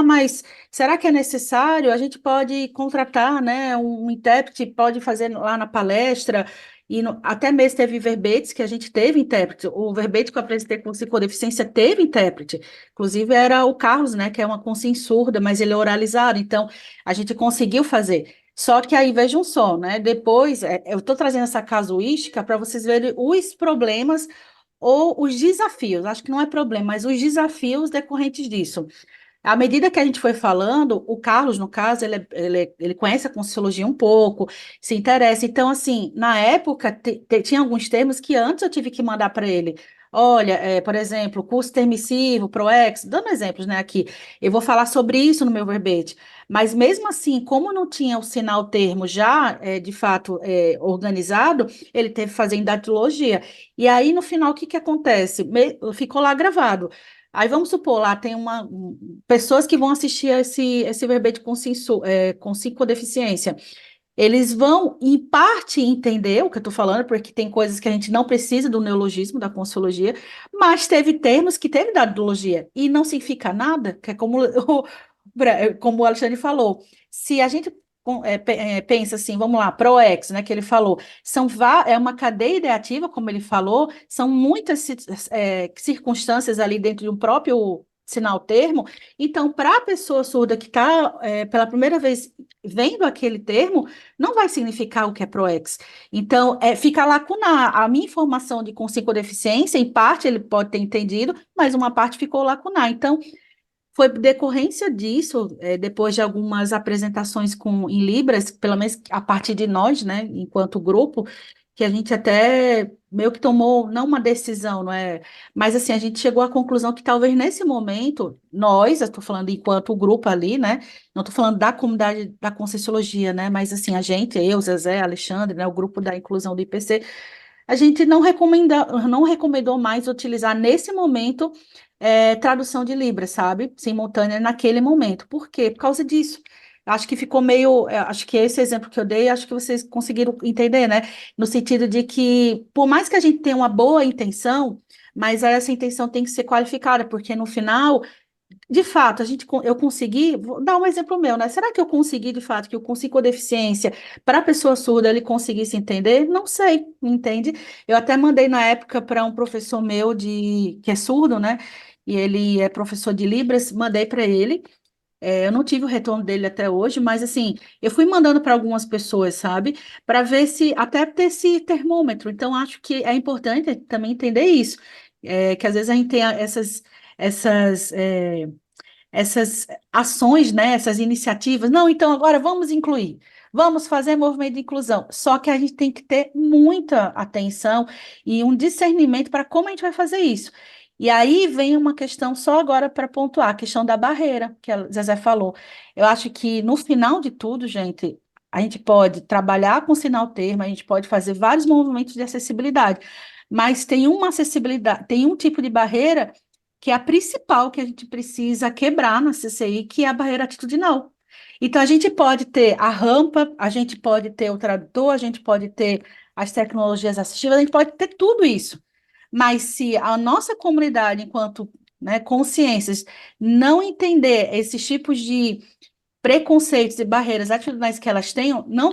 mas será que é necessário? A gente pode contratar, né, um intérprete, pode fazer lá na palestra, e até mesmo teve verbetes que a gente teve intérprete. O verbete que eu apresentei com psicodeficiência teve intérprete. Inclusive era o Carlos, né, que é uma consciência surda, mas ele é oralizado, então a gente conseguiu fazer. Só que aí vejam só, né? Depois, eu estou trazendo essa casuística para vocês verem os problemas ou os desafios. Acho que não é problema, mas os desafios decorrentes disso. À medida que a gente foi falando, o Carlos, no caso, ele conhece a Conscienciologia um pouco, se interessa. Então, assim, na época, tinha alguns termos que antes eu tive que mandar para ele. Olha, por exemplo, curso permissivo, ProEx, dando exemplos, né, aqui. Eu vou falar sobre isso no meu verbete. Mas mesmo assim, como não tinha o sinal termo já, de fato, organizado, ele teve que fazer em datilologia. E aí, no final, o que que acontece? Ficou lá gravado. Aí vamos supor, lá tem pessoas que vão assistir esse verbete com psicodeficiência. Eles vão, em parte, entender o que eu estou falando, porque tem coisas que a gente não precisa do neologismo, da Consciologia, mas teve termos que teve da Didologia, e não significa nada, que é como como o Alexandre falou. Se a gente pensa assim, vamos lá, ProEx, né, que ele falou, é uma cadeia ideativa, como ele falou, são muitas circunstâncias ali dentro de um próprio sinal termo. Então, para a pessoa surda que está pela primeira vez vendo aquele termo, não vai significar o que é ProEx. Então, fica lacunar. A minha informação com psicodeficiência, em parte ele pode ter entendido, mas uma parte ficou lacunar. Então, foi decorrência disso, depois de algumas apresentações em Libras, pelo menos a partir de nós, né, enquanto grupo, que a gente até meio que tomou, não uma decisão, não é? Mas assim, a gente chegou à conclusão que talvez nesse momento, eu estou falando enquanto grupo ali, né? Não estou falando da comunidade da Conscienciologia, né? Mas assim, a gente, eu, Zezé, Alexandre, né, o grupo da inclusão do IPC, a gente não recomendou mais utilizar nesse momento tradução de Libras, sabe? Simultânea naquele momento. Por quê? Por causa disso. Acho que ficou meio. Acho que esse exemplo que eu dei, acho que vocês conseguiram entender, né? No sentido de que, por mais que a gente tenha uma boa intenção, mas essa intenção tem que ser qualificada, porque no final de fato, eu consegui, vou dar um exemplo meu, né? Será que eu consegui, de fato, que eu consigo com deficiência para a pessoa surda ele conseguisse entender? Não sei, entende? Eu até mandei na época para um professor meu que é surdo, né? E ele é professor de Libras, mandei para ele. Eu não tive o retorno dele até hoje, mas assim, eu fui mandando para algumas pessoas, sabe? Para ver se até ter esse termômetro. Então, acho que é importante também entender isso. Que às vezes a gente tem essas, é, essas ações, né, essas iniciativas. Não, então agora vamos incluir, vamos fazer movimento de inclusão. Só que a gente tem que ter muita atenção e um discernimento para como a gente vai fazer isso. E aí vem uma questão só agora para pontuar, a questão da barreira, que a Zezé falou. Eu acho que no final de tudo, gente, a gente pode trabalhar com sinal termo, a gente pode fazer vários movimentos de acessibilidade, mas tem uma acessibilidade, tem um tipo de barreira que é a principal que a gente precisa quebrar na CCI, que é a barreira atitudinal. Então, a gente pode ter a rampa, a gente pode ter o tradutor, a gente pode ter as tecnologias assistivas, a gente pode ter tudo isso. Mas se a nossa comunidade, enquanto, né, consciências, não entender esses tipos de preconceitos e barreiras atitudinais que elas tenham, não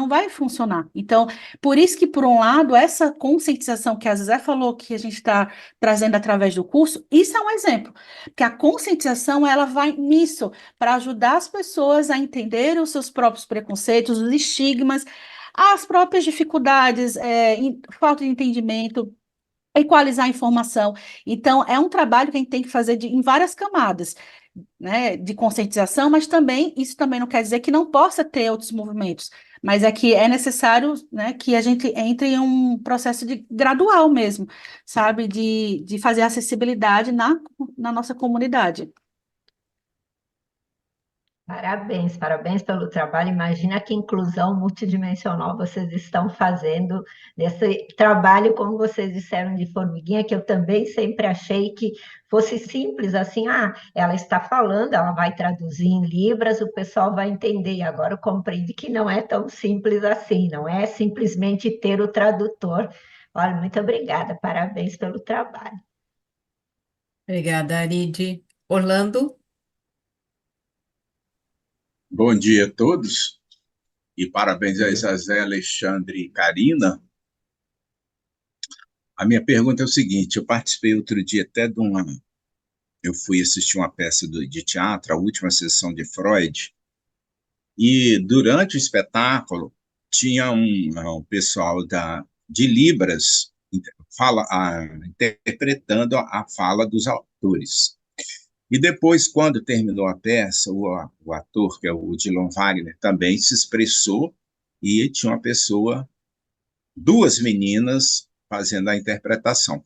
vai funcionar. Então, por isso que, por um lado, essa conscientização que a Zé falou que a gente está trazendo através do curso, isso é um exemplo, porque a conscientização, ela vai nisso, para ajudar as pessoas a entenderem os seus próprios preconceitos, os estigmas, as próprias dificuldades, falta de entendimento, equalizar a informação. Então, é um trabalho que a gente tem que fazer em várias camadas, né, de conscientização, mas também, isso também não quer dizer que não possa ter outros movimentos, mas é que é necessário, né, que a gente entre em um processo de gradual mesmo, sabe, de fazer acessibilidade na nossa comunidade. Parabéns, parabéns pelo trabalho. Imagina que inclusão multidimensional vocês estão fazendo nesse trabalho, como vocês disseram, de formiguinha, que eu também sempre achei que fosse simples, assim, ela está falando, ela vai traduzir em Libras, o pessoal vai entender. E agora eu compreendi que não é tão simples assim, não é simplesmente ter o tradutor. Olha, muito obrigada, parabéns pelo trabalho. Obrigada, Aride. Orlando? Bom dia a todos e parabéns a Zé, Alexandre e Karina. A minha pergunta é o seguinte: eu participei outro dia até de uma. Eu fui assistir uma peça de teatro, a última sessão de Freud, e durante o espetáculo tinha um pessoal de Libras interpretando a fala dos autores. E depois, quando terminou a peça, o ator, que é o Odilon Wagner, também se expressou e tinha uma pessoa, duas meninas, fazendo a interpretação.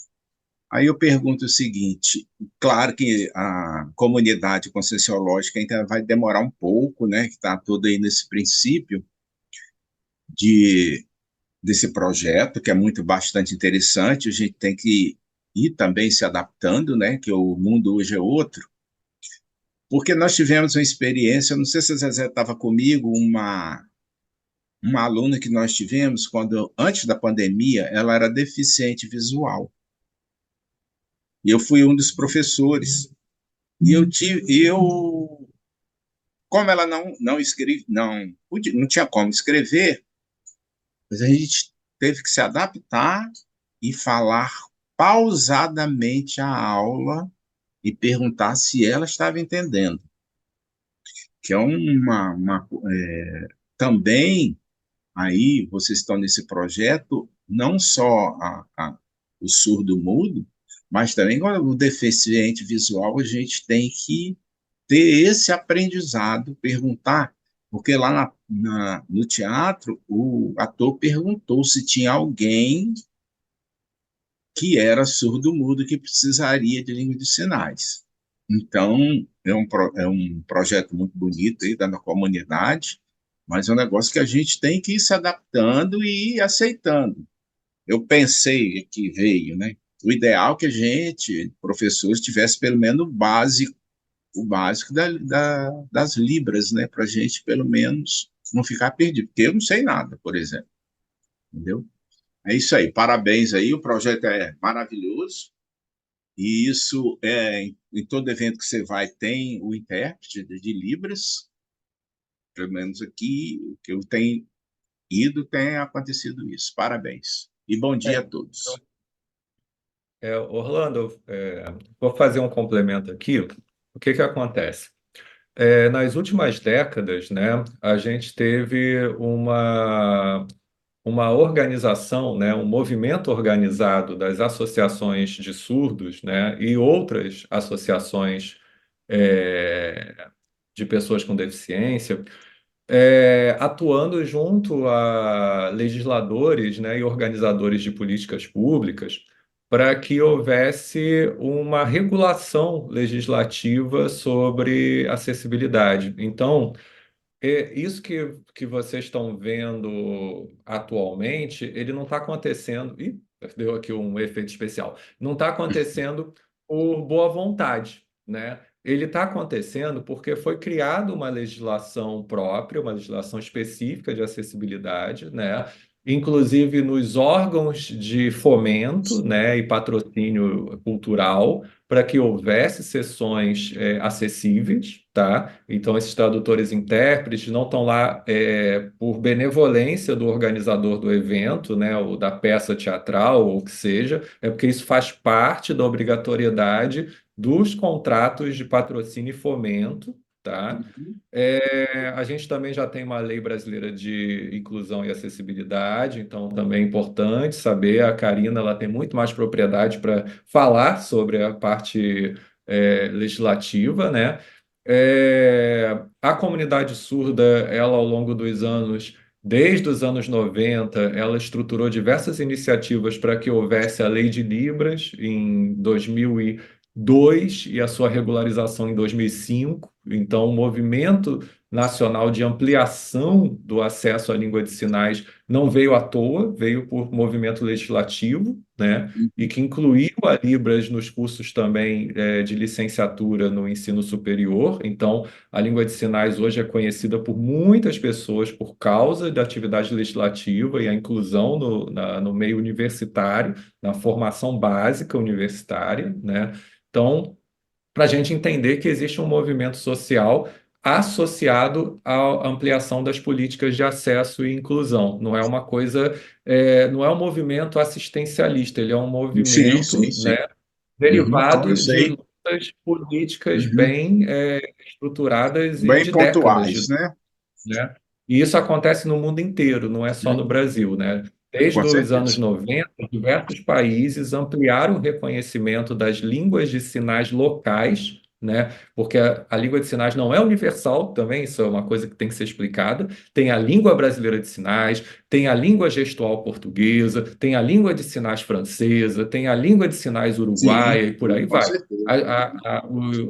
Aí eu pergunto o seguinte: claro que a comunidade conscienciológica ainda vai demorar um pouco, né, que está todo aí nesse princípio desse projeto, que é bastante interessante, a gente tem que ir também se adaptando, né, que o mundo hoje é outro. Porque nós tivemos uma experiência, não sei se a Zezé estava comigo, uma aluna que nós tivemos, antes da pandemia, ela era deficiente visual. E eu fui um dos professores. Como ela não tinha como escrever, mas a gente teve que se adaptar e falar pausadamente a aula e perguntar se ela estava entendendo. Que é também aí vocês estão nesse projeto, não só o surdo-mudo, mas também o deficiente visual, a gente tem que ter esse aprendizado, perguntar, porque lá no teatro, o ator perguntou se tinha alguém que era surdo-mudo que precisaria de língua de sinais. Então, é um projeto muito bonito aí da comunidade, mas é um negócio que a gente tem que ir se adaptando e ir aceitando. Eu pensei que veio, né? O ideal é que a gente, professores, tivesse pelo menos o básico das libras, né? Para a gente, pelo menos, não ficar perdido. Porque eu não sei nada, por exemplo. Entendeu? É isso aí. Parabéns aí. O projeto é maravilhoso. E isso, em todo evento que você vai, tem o intérprete de Libras. Pelo menos aqui, que eu tenho ido, tem acontecido isso. Parabéns. E bom dia a todos. Orlando, vou fazer um complemento aqui. O que que acontece? Nas últimas décadas, né, a gente teve uma organização, né, um movimento organizado das associações de surdos, né, e outras associações de pessoas com deficiência, atuando junto a legisladores, né, e organizadores de políticas públicas para que houvesse uma regulação legislativa sobre acessibilidade. Então, isso que vocês estão vendo atualmente, ele não está acontecendo. Ih, deu aqui um efeito especial. Não está acontecendo por boa vontade, né? Ele está acontecendo porque foi criada uma legislação própria, uma legislação específica de acessibilidade, né? inclusive nos órgãos de fomento, né, e patrocínio cultural, para que houvesse sessões acessíveis, tá? Então, esses tradutores e intérpretes não estão lá por benevolência do organizador do evento, né, ou da peça teatral, ou o que seja, é porque isso faz parte da obrigatoriedade dos contratos de patrocínio e fomento, tá? A gente também já tem uma lei brasileira de inclusão e acessibilidade, então também é importante saber. A Karina, ela tem muito mais propriedade para falar sobre a parte legislativa, né? A comunidade surda, ela ao longo dos anos, desde os anos 90, ela estruturou diversas iniciativas para que houvesse a Lei de Libras em 2002 e a sua regularização em 2005. Então, o movimento nacional de ampliação do acesso à língua de sinais não veio à toa, veio por movimento legislativo, né? E que incluiu a Libras nos cursos também de licenciatura no ensino superior. Então, a língua de sinais hoje é conhecida por muitas pessoas por causa da atividade legislativa e a inclusão no meio universitário, na formação básica universitária, né? Então, para a gente entender que existe um movimento social associado à ampliação das políticas de acesso e inclusão. Não é uma coisa, não é um movimento assistencialista, ele é um Sim, movimento, sim, né, sim. Uhum, não, eu derivado de sei. lutas políticas Uhum. bem estruturadas e Bem de décadas pontuais, né? né? E isso acontece no mundo inteiro, não é só no Uhum. Brasil, né? Com Desde os anos certeza. 90, diversos países ampliaram o reconhecimento das línguas de sinais locais, né? Porque a língua de sinais não é universal também, isso é uma coisa que tem que ser explicada. Tem a língua brasileira de sinais, tem a língua gestual portuguesa, tem a língua de sinais francesa, tem a língua de sinais Sim, uruguaia e por aí com vai. certeza.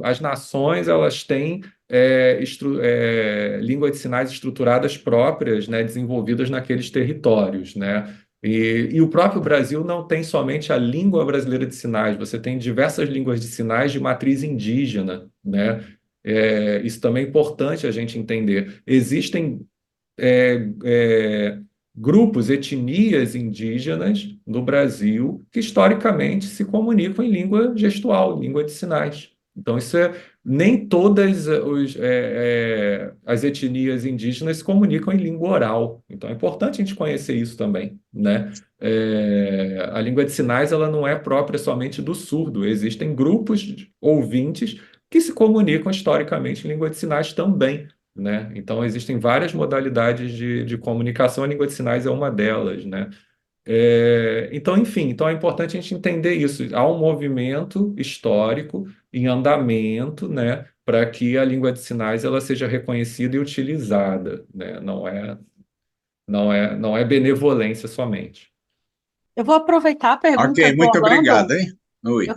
As nações, elas têm língua de sinais estruturadas próprias, né, desenvolvidas naqueles territórios, né? E o próprio Brasil não tem somente a língua brasileira de sinais, você tem diversas línguas de sinais de matriz indígena, né? Isso também é importante a gente entender. Existem é, é, grupos, etnias indígenas no Brasil que historicamente se comunicam em língua gestual, língua de sinais. Então, nem todas as etnias indígenas se comunicam em língua oral. Então, é importante a gente conhecer isso também, né? A língua de sinais ela não é própria somente do surdo. Existem grupos de ouvintes que se comunicam historicamente em língua de sinais também, né? Então, existem várias modalidades de comunicação, a língua de sinais é uma delas, né? Então, enfim, então é importante a gente entender isso. Há um movimento histórico em andamento, né, para que a língua de sinais ela seja reconhecida e utilizada, né? Não é benevolência somente. Eu vou aproveitar a pergunta Ok, do muito obrigado, Orlando. hein? Oi.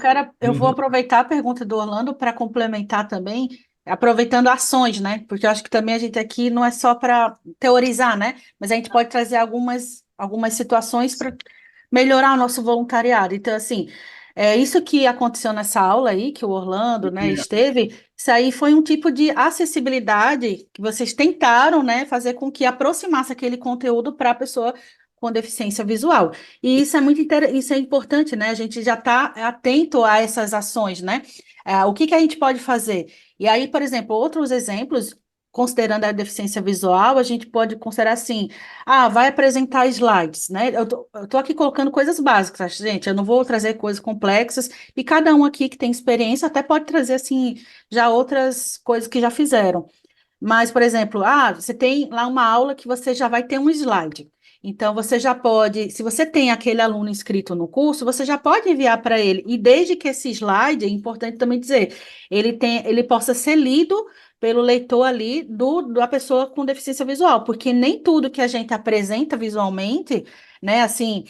Eu vou Uhum. aproveitar a pergunta do Orlando para complementar também, aproveitando ações, né? Porque eu acho que também a gente aqui não é só para teorizar, né? Mas a gente pode trazer algumas situações para melhorar o nosso voluntariado. Então, assim, isso que aconteceu nessa aula aí, que o Orlando, né, esteve, isso aí foi um tipo de acessibilidade que vocês tentaram, né, fazer com que aproximasse aquele conteúdo para a pessoa com deficiência visual. E isso é isso é importante, né? A gente já está atento a essas ações, né? O que que a gente pode fazer? E aí, por exemplo, outros exemplos, considerando a deficiência visual, a gente pode considerar assim, vai apresentar slides, né? Eu tô aqui colocando coisas básicas, tá, gente, eu não vou trazer coisas complexas, e cada um aqui que tem experiência até pode trazer, assim, já outras coisas que já fizeram. Mas, por exemplo, você tem lá uma aula que você já vai ter um slide. Então, você já pode, se você tem aquele aluno inscrito no curso, você já pode enviar para ele. E desde que esse slide, é importante também dizer, ele possa ser lido pelo leitor ali da pessoa com deficiência visual, porque nem tudo que a gente apresenta visualmente, né, assim,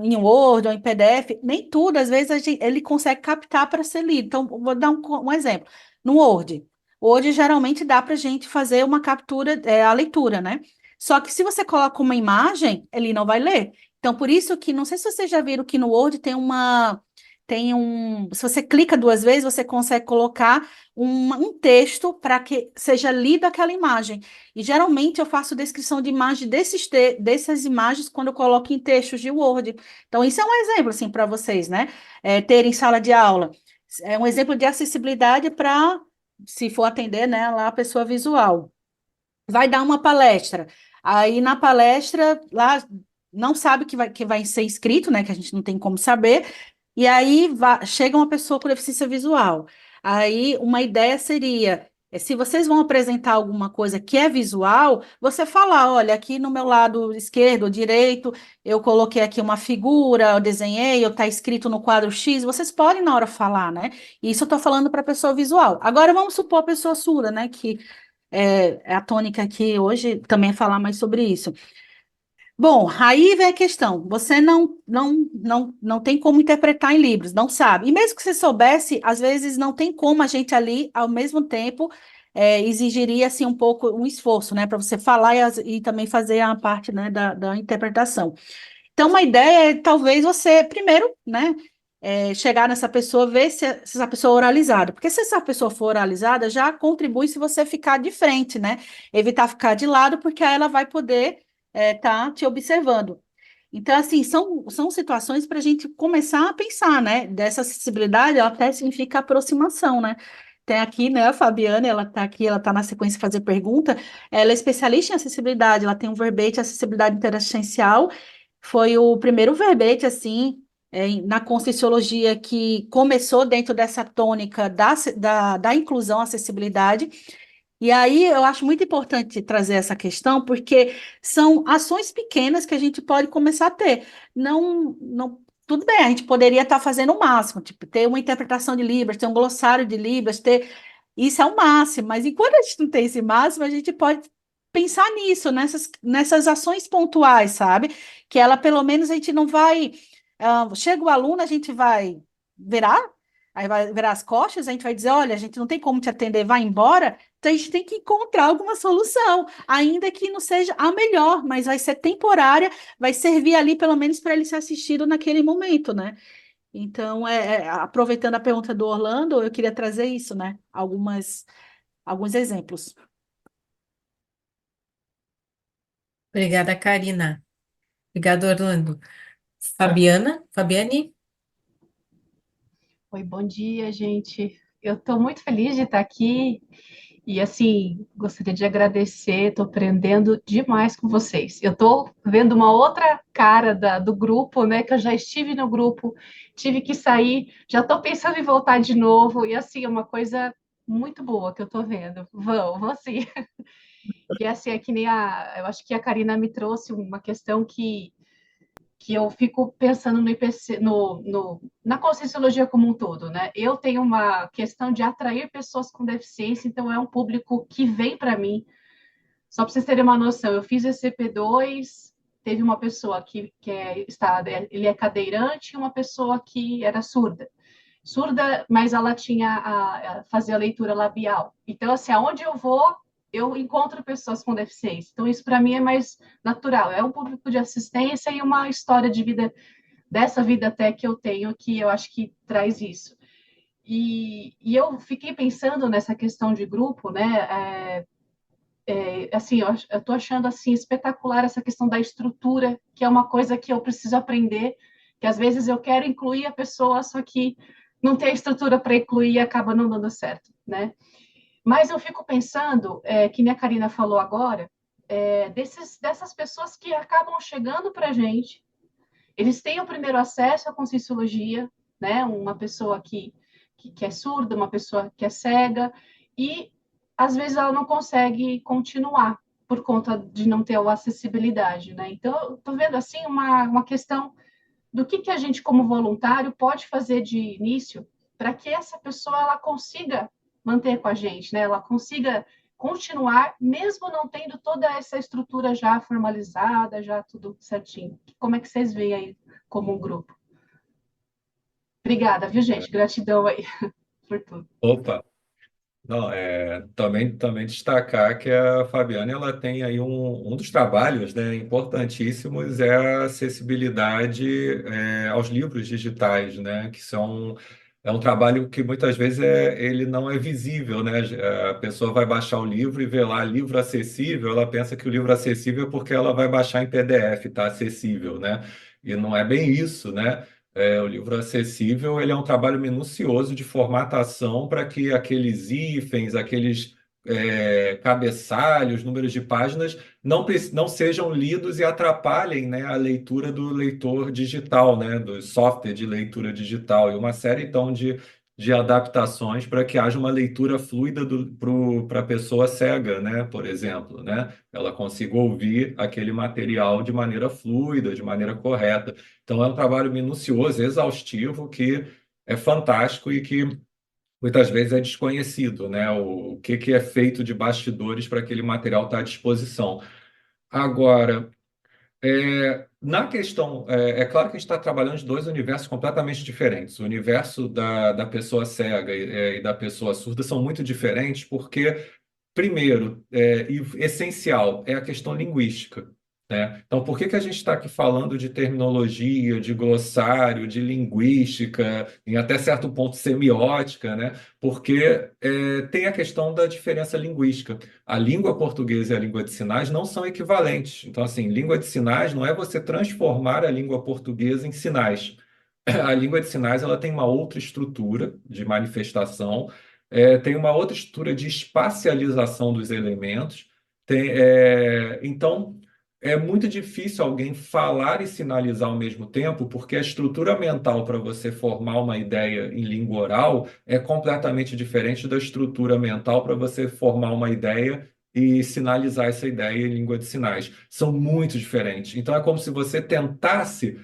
em Word ou em PDF, nem tudo, às vezes, ele consegue captar para ser lido. Então, vou dar um exemplo. No Word. Hoje, geralmente, dá para a gente fazer uma captura, a leitura, né? Só que se você coloca uma imagem, ele não vai ler. Então, por isso que, não sei se vocês já viram que no Word se você clica 2 vezes, você consegue colocar um texto para que seja lida aquela imagem. E geralmente eu faço descrição de imagem dessas imagens quando eu coloco em textos de Word. Então, isso é um exemplo, assim, para vocês, né? Ter em sala de aula. É um exemplo de acessibilidade para, se for atender, né, lá a pessoa visual. Vai dar uma palestra. Aí na palestra, lá não sabe que vai ser escrito, né? Que a gente não tem como saber. E aí chega uma pessoa com deficiência visual. Aí uma ideia seria, se vocês vão apresentar alguma coisa que é visual, você falar, olha, aqui no meu lado esquerdo ou direito, eu coloquei aqui uma figura, eu desenhei, ou está escrito no quadro X, vocês podem na hora falar, né? Isso eu estou falando para a pessoa visual. Agora vamos supor a pessoa surda, né? Que é a tônica aqui hoje também é falar mais sobre isso. Bom, aí vem a questão. Você não tem como interpretar em Libras, não sabe. E mesmo que você soubesse, às vezes não tem como a gente ali, ao mesmo tempo, exigiria assim um pouco um esforço, né, para você falar e também fazer a parte, né, da interpretação. Então, uma ideia é talvez você, primeiro, né, chegar nessa pessoa, ver se essa pessoa é oralizada. Porque se essa pessoa for oralizada, já contribui se você ficar de frente, né? Evitar ficar de lado, porque aí ela vai poder estar te observando. Então, assim, são situações para a gente começar a pensar, né? Dessa acessibilidade, ela até significa aproximação, né? Tem aqui, né, a Fabiana, ela está aqui, ela está na sequência de fazer pergunta, ela é especialista em acessibilidade, ela tem um verbete acessibilidade interassistencial, foi o primeiro verbete, assim, na Conscienciologia que começou dentro dessa tônica da inclusão, acessibilidade. E aí eu acho muito importante trazer essa questão, porque são ações pequenas que a gente pode começar a ter. Tudo bem, a gente poderia estar fazendo o máximo, tipo, ter uma interpretação de Libras, ter um glossário de Libras, ter. Isso é o máximo, mas enquanto a gente não tem esse máximo, a gente pode pensar nisso, nessas ações pontuais, sabe? Que ela, pelo menos, a gente não vai. Chega o aluno, a gente vai virar, aí vai virar as costas, a gente vai dizer: olha, a gente não tem como te atender, vai embora. Então, a gente tem que encontrar alguma solução, ainda que não seja a melhor, mas vai ser temporária, vai servir ali, pelo menos, para ele ser assistido naquele momento, né? Então, aproveitando a pergunta do Orlando, eu queria trazer isso, né? Alguns exemplos. Obrigada, Karina. Obrigada, Orlando. Fabiane? Oi, bom dia, gente. Eu estou muito feliz de estar aqui e, assim, gostaria de agradecer. Estou aprendendo demais com vocês. Eu estou vendo uma outra cara do grupo, né? Que eu já estive no grupo, tive que sair, já estou pensando em voltar de novo. E, assim, é uma coisa muito boa que eu estou vendo. Vão sim. E, assim, é que nem eu acho que a Karina me trouxe uma questão que eu fico pensando no IPC, na Conscienciologia como um todo, né? Eu tenho uma questão de atrair pessoas com deficiência, então é um público que vem para mim. Só para vocês terem uma noção, eu fiz esse CP2, teve uma pessoa ele é cadeirante e uma pessoa que era surda. Surda, mas ela fazia a leitura labial. Então, assim, aonde eu vou, eu encontro pessoas com deficiência. Então, isso para mim é mais natural. É um público de assistência e uma história de vida, dessa vida até que eu tenho, que eu acho que traz isso. E eu fiquei pensando nessa questão de grupo, né? Assim, eu estou achando assim espetacular essa questão da estrutura, que é uma coisa que eu preciso aprender, que às vezes eu quero incluir a pessoa, só que não tem a estrutura para incluir e acaba não dando certo, né? Mas eu fico pensando, que nem a Karina falou agora, dessas pessoas que acabam chegando para a gente, eles têm o primeiro acesso à Conscienciologia, né? Uma pessoa que é surda, uma pessoa que é cega, e às vezes ela não consegue continuar por conta de não ter a acessibilidade, né? Então, estou vendo assim uma questão do que a gente, como voluntário, pode fazer de início para que essa pessoa ela consiga manter com a gente, né? Ela consiga continuar, mesmo não tendo toda essa estrutura já formalizada, já tudo certinho. Como é que vocês veem aí como um grupo? Obrigada, viu, gente? Gratidão aí por tudo. Opa, Não, também destacar que a Fabiana ela tem aí um dos trabalhos, né, importantíssimos é a acessibilidade aos livros digitais, né, que é um trabalho que muitas vezes ele não é visível, né? A pessoa vai baixar o livro e vê lá livro acessível, ela pensa que o livro é acessível porque ela vai baixar em PDF, tá acessível, né? E não é bem isso, né? O livro acessível, ele é um trabalho minucioso de formatação para que aqueles hífens, aqueles cabeçalhos, números de páginas não sejam lidos e atrapalhem, né, a leitura do leitor digital, né, do software de leitura digital e uma série então de adaptações para que haja uma leitura fluida para a pessoa cega, né, por exemplo, né, ela consiga ouvir aquele material de maneira fluida, de maneira correta. Então, é um trabalho minucioso, exaustivo, que é fantástico e que muitas vezes é desconhecido, né? O que é feito de bastidores para aquele material estar à disposição. Agora, na questão, é claro que a gente está trabalhando em dois universos completamente diferentes. O universo da pessoa cega e da pessoa surda são muito diferentes porque primeiro, e essencial, é a questão linguística, né? Então, por que que a gente está aqui falando de terminologia, de glossário, de linguística, em até certo ponto semiótica, né? Porque tem a questão da diferença linguística. A língua portuguesa e a língua de sinais não são equivalentes. Então, assim, língua de sinais não é você transformar a língua portuguesa em sinais. A língua de sinais ela tem uma outra estrutura de manifestação, tem uma outra estrutura de espacialização dos elementos. Então, é muito difícil alguém falar e sinalizar ao mesmo tempo, porque a estrutura mental para você formar uma ideia em língua oral é completamente diferente da estrutura mental para você formar uma ideia e sinalizar essa ideia em língua de sinais. São muito diferentes. Então, é como se você tentasse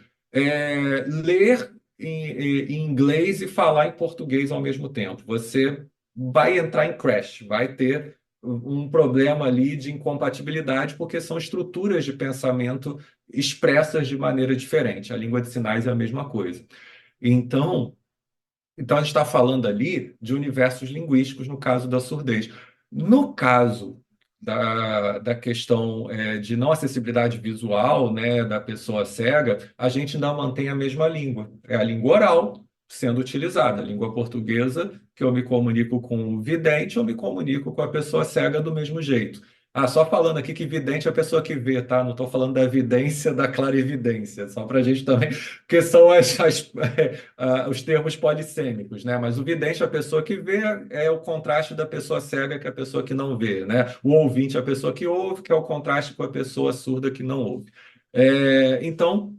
ler em inglês e falar em português ao mesmo tempo. Você vai entrar em crash, vai ter um problema ali de incompatibilidade, porque são estruturas de pensamento expressas de maneira diferente. A língua de sinais é a mesma coisa. Então, então, a gente está falando ali de universos linguísticos no caso da surdez. No caso da questão de não acessibilidade visual, né, da pessoa cega, a gente ainda mantém a mesma língua. É a língua oral sendo utilizada. A língua portuguesa, que eu me comunico com o vidente, eu me comunico com a pessoa cega do mesmo jeito. Ah, só falando aqui que vidente é a pessoa que vê, tá? Não estou falando da evidência, da clarividência, só para a gente também, porque são os termos polissêmicos, né? Mas o vidente é a pessoa que vê, é o contraste da pessoa cega, que é a pessoa que não vê, né? O ouvinte é a pessoa que ouve, que é o contraste com a pessoa surda que não ouve. Então,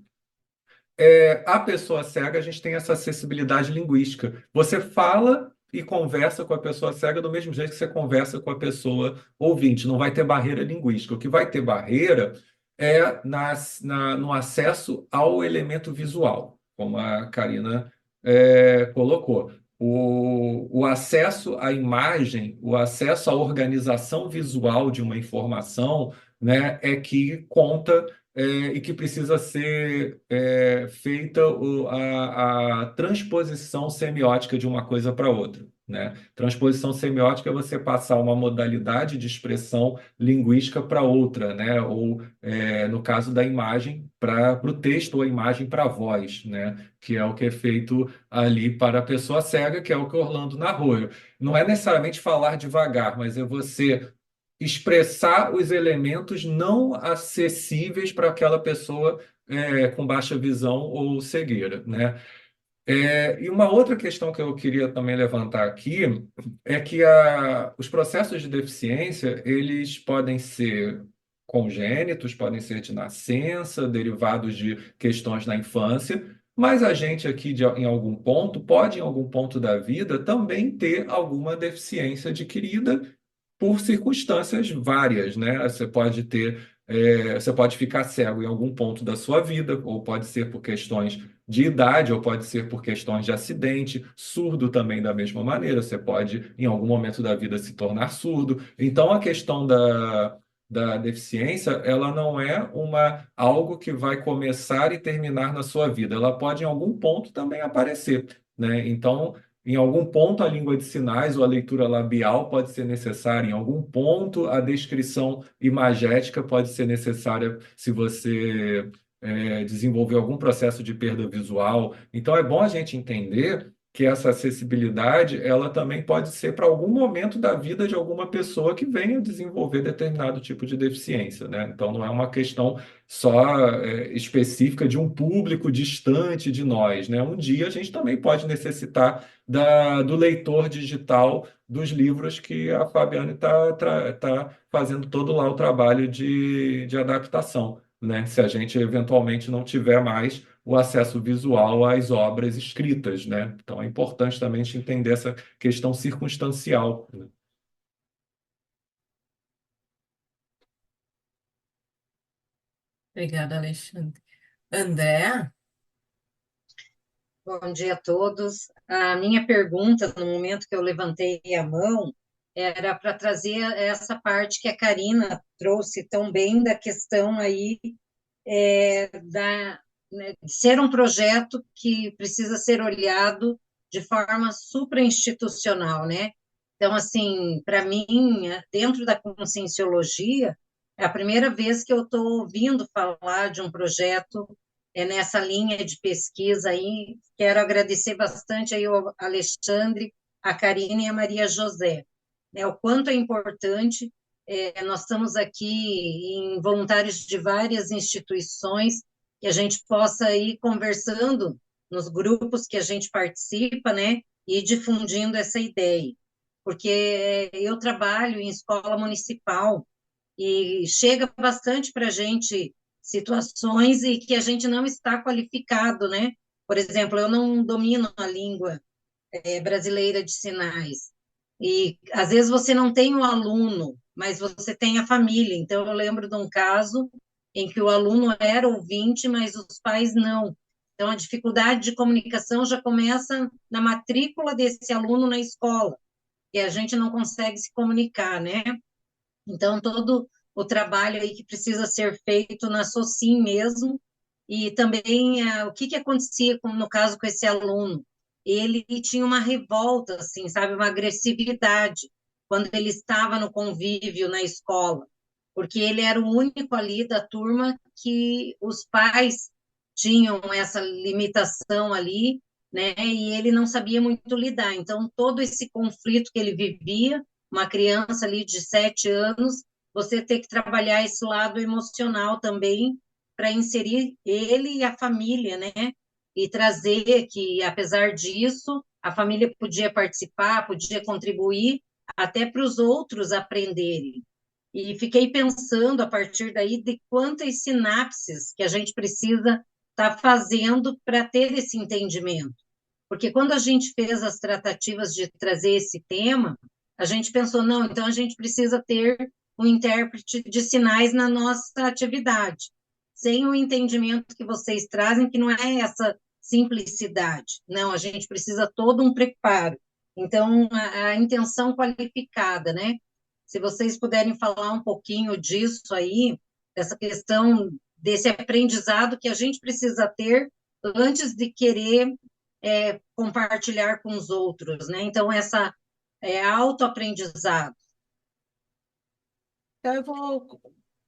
a pessoa cega, a gente tem essa acessibilidade linguística. Você fala e conversa com a pessoa cega do mesmo jeito que você conversa com a pessoa ouvinte. Não vai ter barreira linguística. O que vai ter barreira é no acesso ao elemento visual, como a Karina colocou. O acesso à imagem, o acesso à organização visual de uma informação, né, é que conta e que precisa ser feita a transposição semiótica de uma coisa para outra, né? Transposição semiótica é você passar uma modalidade de expressão linguística para outra, né? Ou, no caso da imagem, para o texto ou a imagem para a voz, né? Que é o que é feito ali para a pessoa cega, que é o que Orlando narrou. Não é necessariamente falar devagar, mas é você expressar os elementos não acessíveis para aquela pessoa com baixa visão ou cegueira, né? E uma outra questão que eu queria também levantar aqui é que os processos de deficiência, eles podem ser congênitos, podem ser de nascença, derivados de questões na infância, mas a gente aqui, em algum ponto, pode, em algum ponto da vida, também ter alguma deficiência adquirida por circunstâncias várias, né? Você pode ficar cego em algum ponto da sua vida, ou pode ser por questões de idade, ou pode ser por questões de acidente, surdo também da mesma maneira, você pode, em algum momento da vida, se tornar surdo. Então, a questão da deficiência, ela não é algo que vai começar e terminar na sua vida, ela pode, em algum ponto, também aparecer, né? Então, Em algum ponto, a língua de sinais ou a leitura labial pode ser necessária, em algum ponto, a descrição imagética pode ser necessária se você desenvolver algum processo de perda visual. Então, é bom a gente entender que essa acessibilidade ela também pode ser para algum momento da vida de alguma pessoa que venha desenvolver determinado tipo de deficiência, né? Então, não é uma questão só específica de um público distante de nós, né? Um dia a gente também pode necessitar do leitor digital dos livros que a Fabiane tá fazendo todo lá o trabalho de adaptação, né? Se a gente eventualmente não tiver mais o acesso visual às obras escritas, né? Então é importante também a gente entender essa questão circunstancial, né? Obrigada, Alexandre. André? Bom dia a todos. A minha pergunta, no momento que eu levantei a mão, era para trazer essa parte que a Karina trouxe tão bem da questão aí né, de ser um projeto que precisa ser olhado de forma suprainstitucional, né? Então, assim, para mim, dentro da conscienciologia, é a primeira vez que eu estou ouvindo falar de um projeto nessa linha de pesquisa aí. Quero agradecer bastante aí ao Alexandre, a Karina e a Maria José, né? O quanto é importante. Nós estamos aqui em voluntários de várias instituições, que a gente possa ir conversando nos grupos que a gente participa, né, e difundindo essa ideia. Porque eu trabalho em escola municipal e chega bastante para a gente situações e que a gente não está qualificado, né? Por exemplo, eu não domino a língua brasileira de sinais. E às vezes você não tem o aluno, mas você tem a família. Então, eu lembro de um caso em que o aluno era ouvinte, mas os pais não. Então, a dificuldade de comunicação já começa na matrícula desse aluno na escola, e a gente não consegue se comunicar, né? Então, todo o trabalho aí que precisa ser feito na SOCIM mesmo, e também o que acontecia no caso com esse aluno. Ele tinha uma revolta, assim, sabe, uma agressividade, quando ele estava no convívio na escola, porque ele era o único ali da turma que os pais tinham essa limitação ali, né, e ele não sabia muito lidar. Então, todo esse conflito que ele vivia, uma criança ali de 7 anos, você ter que trabalhar esse lado emocional também, para inserir ele e a família, né? E trazer que, apesar disso, a família podia participar, podia contribuir, até para os outros aprenderem. E fiquei pensando, a partir daí, de quantas sinapses que a gente precisa estar fazendo para ter esse entendimento. Porque quando a gente fez as tratativas de trazer esse tema, a gente pensou, não, então a gente precisa ter um intérprete de sinais na nossa atividade, sem o entendimento que vocês trazem, que não é essa simplicidade. Não, a gente precisa todo um preparo. Então, a intenção qualificada, né? Se vocês puderem falar um pouquinho disso aí, dessa questão desse aprendizado que a gente precisa ter antes de querer compartilhar com os outros, né? Então, essa autoaprendizado. Então, eu vou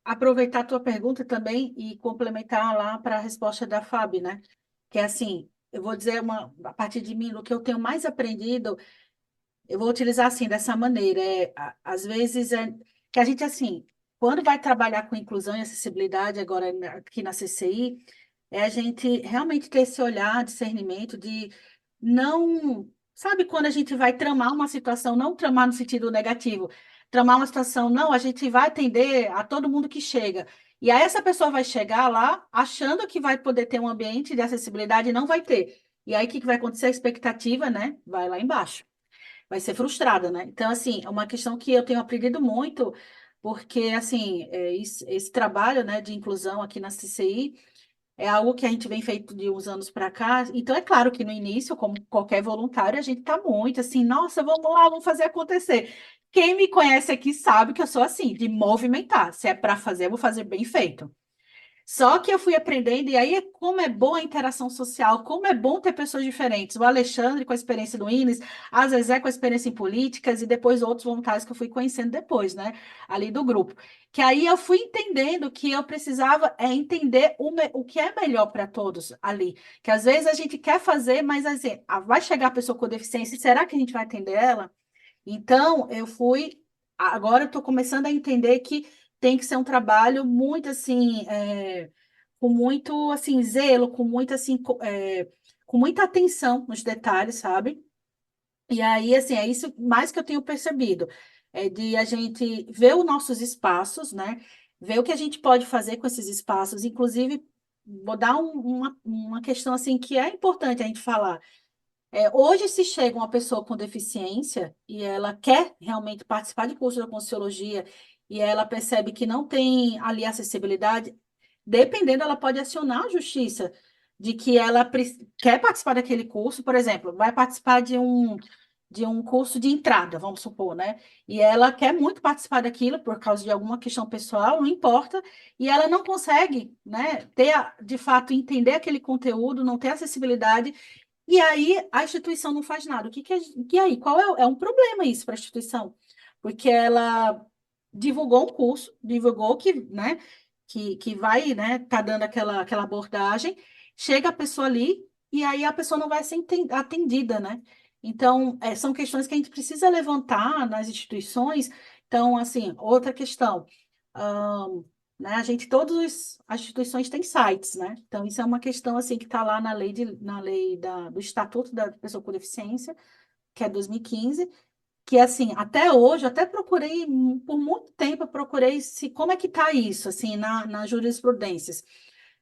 aproveitar a tua pergunta também e complementar lá para a resposta da Fábio, né? Que é assim, eu vou dizer a partir de mim, o que eu tenho mais aprendido, eu vou utilizar assim, dessa maneira. Às vezes, que a gente, assim, quando vai trabalhar com inclusão e acessibilidade, agora aqui na CCI, é a gente realmente ter esse olhar, discernimento de não. Sabe quando a gente vai tramar uma situação, não tramar no sentido negativo, tramar uma situação, não, a gente vai atender a todo mundo que chega. E aí essa pessoa vai chegar lá achando que vai poder ter um ambiente de acessibilidade e não vai ter. E aí o que vai acontecer? A expectativa, né? Vai lá embaixo, vai ser frustrada, né? Então, assim, é uma questão que eu tenho aprendido muito, porque, assim, esse trabalho, né, de inclusão aqui na CCI é algo que a gente vem feito de uns anos para cá. Então, é claro que no início, como qualquer voluntário, a gente tá muito assim, nossa, vamos lá, vamos fazer acontecer. Quem me conhece aqui sabe que eu sou assim, de movimentar. Se é para fazer, eu vou fazer bem feito. Só que eu fui aprendendo, e aí como é boa a interação social, como é bom ter pessoas diferentes. O Alexandre com a experiência do INES, a Zezé com a experiência em políticas, e depois outros voluntários que eu fui conhecendo depois, né? Ali do grupo. Que aí eu fui entendendo que eu precisava entender o que é melhor para todos ali. Que às vezes a gente quer fazer, mas assim, vai chegar a pessoa com deficiência, e será que a gente vai atender ela? Então, eu fui. Agora eu estou começando a entender que tem que ser um trabalho muito assim, com muito assim, zelo, com muito assim, com muita atenção nos detalhes, sabe? E aí, assim, é isso mais que eu tenho percebido, é de a gente ver os nossos espaços, né? Ver o que a gente pode fazer com esses espaços, inclusive, vou dar uma questão assim que é importante a gente falar. Hoje, se chega uma pessoa com deficiência e ela quer realmente participar de curso da Consciologia e ela percebe que não tem ali acessibilidade, dependendo, ela pode acionar a justiça de que ela quer participar daquele curso, por exemplo, vai participar de um curso de entrada, vamos supor, né? E ela quer muito participar daquilo por causa de alguma questão pessoal, não importa, e ela não consegue, né, de fato entender aquele conteúdo, não ter acessibilidade e aí a instituição não faz nada. Que aí? Qual é um problema isso para a instituição? Porque ela divulgou um curso, divulgou que, né, que vai, né, tá dando aquela abordagem, chega a pessoa ali e aí a pessoa não vai ser atendida, né? Então, são questões que a gente precisa levantar nas instituições. Então, assim, outra questão. Né? As instituições têm sites, né? Então, isso é uma questão assim que está lá do Estatuto da Pessoa com Deficiência, que é 2015, que assim, até hoje, eu até procurei, por muito tempo, eu procurei se como é que está isso, assim, nas jurisprudências.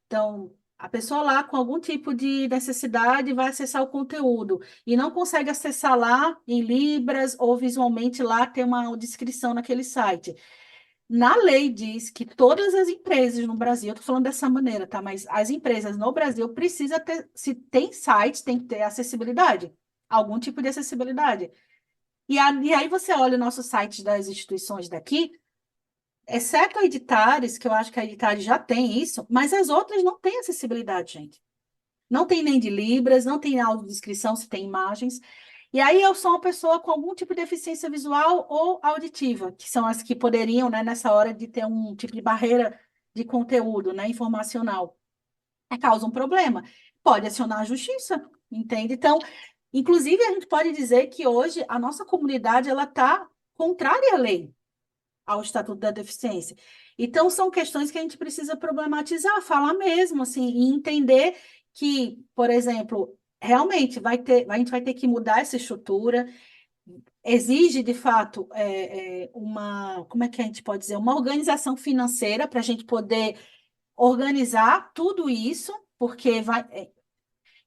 Então, a pessoa lá com algum tipo de necessidade vai acessar o conteúdo e não consegue acessar lá em Libras ou visualmente lá ter uma descrição naquele site. Na lei diz que todas as empresas no Brasil, eu estou falando dessa maneira, tá? Mas as empresas no Brasil precisam ter, se tem sites, tem que ter acessibilidade, algum tipo de acessibilidade. E aí você olha o nosso site das instituições daqui, exceto a Editares, que eu acho que a Editares já tem isso, mas as outras não têm acessibilidade, gente. Não tem nem de Libras, não tem audiodescrição se tem imagens. E aí eu sou uma pessoa com algum tipo de deficiência visual ou auditiva, que são as que poderiam, né, nessa hora de ter um tipo de barreira de conteúdo, né, informacional. Causa um problema. Pode acionar a justiça, entende? Então, inclusive, a gente pode dizer que hoje a nossa comunidade ela está contrária à lei, ao Estatuto da Deficiência. Então, são questões que a gente precisa problematizar, falar mesmo, assim, e entender que, por exemplo, realmente a gente vai ter que mudar essa estrutura, exige, de fato, como é que a gente pode dizer, uma organização financeira para a gente poder organizar tudo isso, porque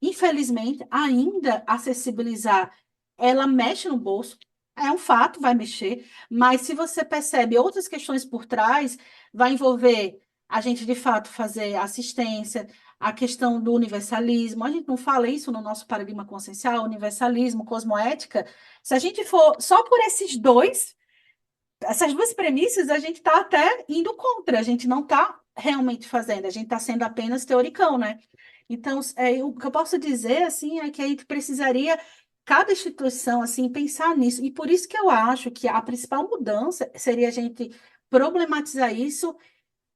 infelizmente, ainda acessibilizar, ela mexe no bolso, é um fato, vai mexer, mas se você percebe outras questões por trás, vai envolver a gente, de fato, fazer assistência, a questão do universalismo, a gente não fala isso no nosso paradigma consciencial, universalismo, cosmoética, se a gente for só por essas duas premissas, a gente está até indo contra, a gente não está realmente fazendo, a gente está sendo apenas teoricão, né? Então, o que eu posso dizer, assim, é que a gente precisaria, cada instituição, assim, pensar nisso. E por isso que eu acho que a principal mudança seria a gente problematizar isso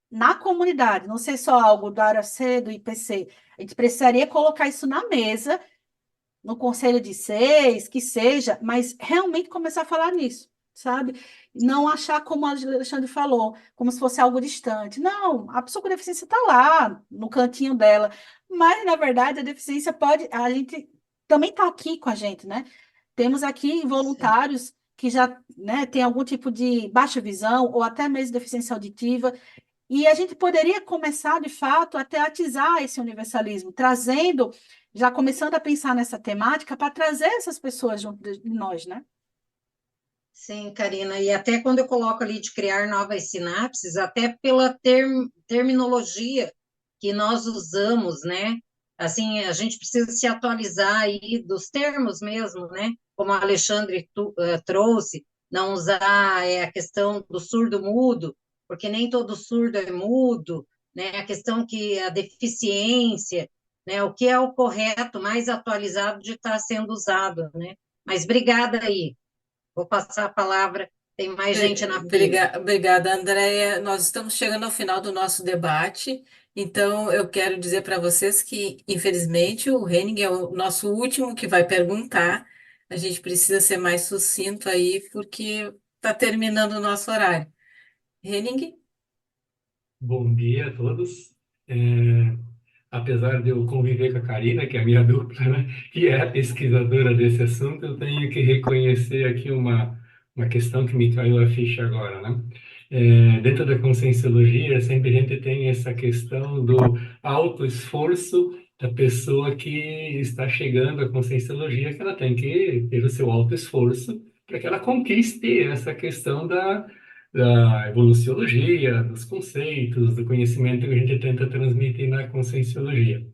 na comunidade, não ser só algo da área C, do IPC. A gente precisaria colocar isso na mesa, no conselho de seis, que seja, mas realmente começar a falar nisso, sabe? Não achar, como a Alexandre falou, como se fosse algo distante. Não, a pessoa com deficiência está lá, no cantinho dela, mas, na verdade, a deficiência a gente também está aqui com a gente, né? Temos aqui Sim. voluntários que já, né, tem algum tipo de baixa visão ou até mesmo deficiência auditiva, e a gente poderia começar, de fato, a teatizar esse universalismo, trazendo, já começando a pensar nessa temática, para trazer essas pessoas junto de nós, né? Sim, Karina, e até quando eu coloco ali de criar novas sinapses, até pela terminologia que nós usamos, né? Assim, a gente precisa se atualizar aí dos termos mesmo, né? Como a Alexandre trouxe, não usar a questão do surdo-mudo, porque nem todo surdo é mudo, né? A questão que a deficiência, né? O que é o correto, mais atualizado de estar sendo usado, né? Mas obrigada aí. Vou passar a palavra, tem mais gente na fila. Obrigada, Andréia. Nós estamos chegando ao final do nosso debate, então eu quero dizer para vocês que, infelizmente, o Henning é o nosso último que vai perguntar. A gente precisa ser mais sucinto aí, porque está terminando o nosso horário. Henning? Bom dia a todos. É, apesar de eu conviver com a Karina, que é a minha dupla, né, que é a pesquisadora desse assunto, eu tenho que reconhecer aqui uma questão que me caiu a ficha agora, né? Dentro da conscienciologia, sempre a gente tem essa questão do autoesforço da pessoa que está chegando à conscienciologia, que ela tem que ter o seu autoesforço para que ela conquiste essa questão da evoluciologia, dos conceitos, do conhecimento que a gente tenta transmitir na conscienciologia.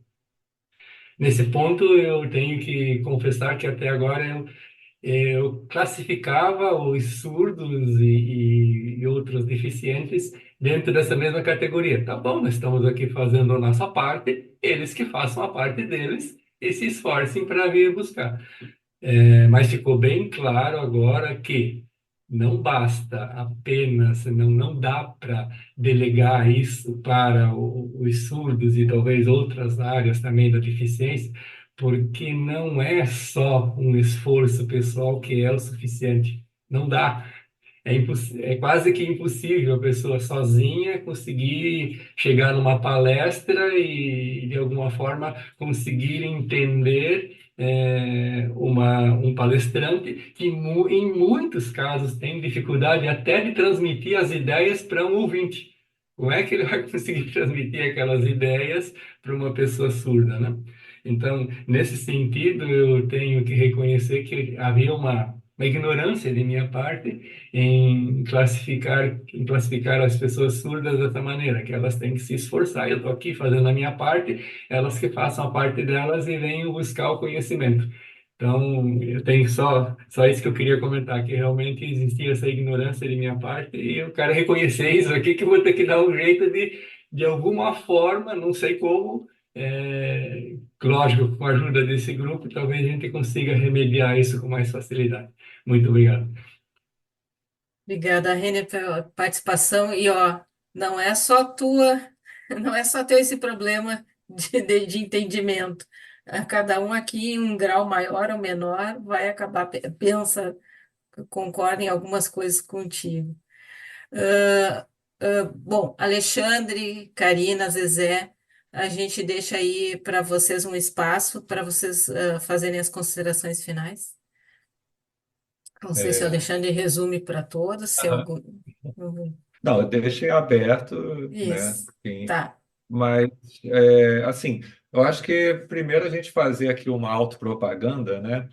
Nesse ponto, eu tenho que confessar que até agora eu classificava os surdos e outros deficientes dentro dessa mesma categoria. Tá bom, nós estamos aqui fazendo a nossa parte, eles que façam a parte deles e se esforcem para vir buscar. Mas ficou bem claro agora que não basta apenas, não dá para delegar isso para os surdos e talvez outras áreas também da deficiência, porque não é só um esforço pessoal que é o suficiente. Não dá. É quase que impossível a pessoa sozinha conseguir chegar numa palestra e, de alguma forma, conseguir entender um palestrante que, em muitos casos, tem dificuldade até de transmitir as ideias para um ouvinte. Como é que ele vai conseguir transmitir aquelas ideias para uma pessoa surda, né? Então, nesse sentido, eu tenho que reconhecer que havia uma ignorância de minha parte em classificar as pessoas surdas dessa maneira, que elas têm que se esforçar. Eu estou aqui fazendo a minha parte, elas que façam a parte delas e venham buscar o conhecimento. Então, eu tenho só isso que eu queria comentar, que realmente existia essa ignorância de minha parte, e eu quero reconhecer isso aqui, que eu vou ter que dar um jeito de alguma forma, não sei como, lógico, com a ajuda desse grupo, talvez a gente consiga remediar isso com mais facilidade. Muito obrigado. Obrigada, Renner, pela participação. E ó, não é só tua, não é só teu esse problema de entendimento. Cada um aqui, em um grau maior ou menor, vai acabar, pensa, concorda em algumas coisas contigo. Bom, Alexandre, Karina, Zezé, a gente deixa aí para vocês um espaço para vocês fazerem as considerações finais. Não sei se o É, Alexandre resume para todos, se aham. algum. Não, eu deixei aberto, né? Isso, Enfim, tá. mas, assim, eu acho que primeiro a gente fazer aqui uma autopropaganda, né?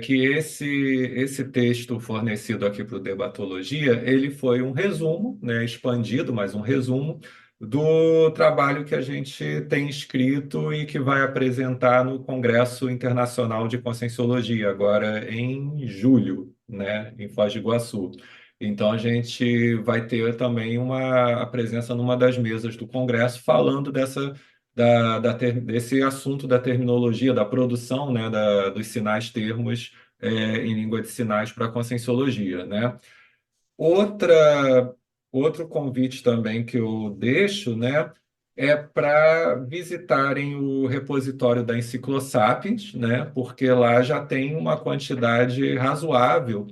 Que esse texto fornecido aqui para o Debatologia, ele foi um resumo, né? Expandido, mas um resumo do trabalho que a gente tem escrito e que vai apresentar no Congresso Internacional de Conscienciologia, agora em julho, né? Em Foz do Iguaçu. Então, a gente vai ter também a presença numa das mesas do Congresso falando desse assunto da terminologia, da produção, né, dos sinais termos em língua de sinais para a conscienciologia, né? Outra, outro convite também que eu deixo, né, é para visitarem o repositório da Enciclosapiens, né, porque lá já tem uma quantidade razoável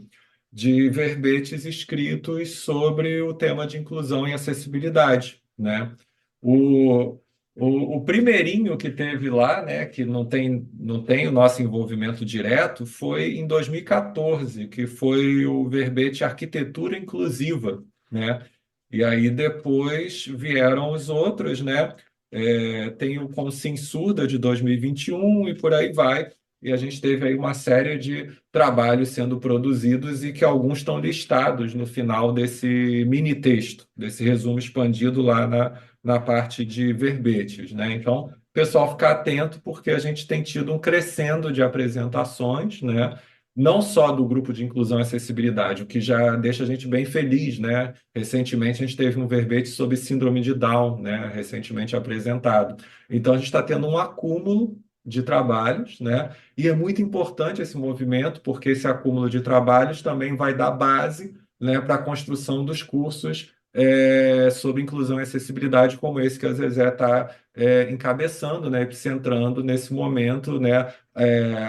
de verbetes escritos sobre o tema de inclusão e acessibilidade, né? O, o primeirinho que teve lá, né, que não tem o nosso envolvimento direto, foi em 2014, que foi o verbete Arquitetura Inclusiva, né? E aí depois vieram os outros, né? Tem o Consciensurda de 2021 e por aí vai. E a gente teve aí uma série de trabalhos sendo produzidos e que alguns estão listados no final desse mini texto, desse resumo expandido lá na parte de verbetes, né? Então, o pessoal ficar atento porque a gente tem tido um crescendo de apresentações, né? não só do grupo de inclusão e acessibilidade, o que já deixa a gente bem feliz, né? Recentemente a gente teve um verbete sobre síndrome de Down, né? Recentemente apresentado. Então a gente está tendo um acúmulo de trabalhos, né? E é muito importante esse movimento, porque esse acúmulo de trabalhos também vai dar base, né, para a construção dos cursos sobre inclusão e acessibilidade, como esse que a Zezé está encabeçando, né, epicentrando nesse momento, né,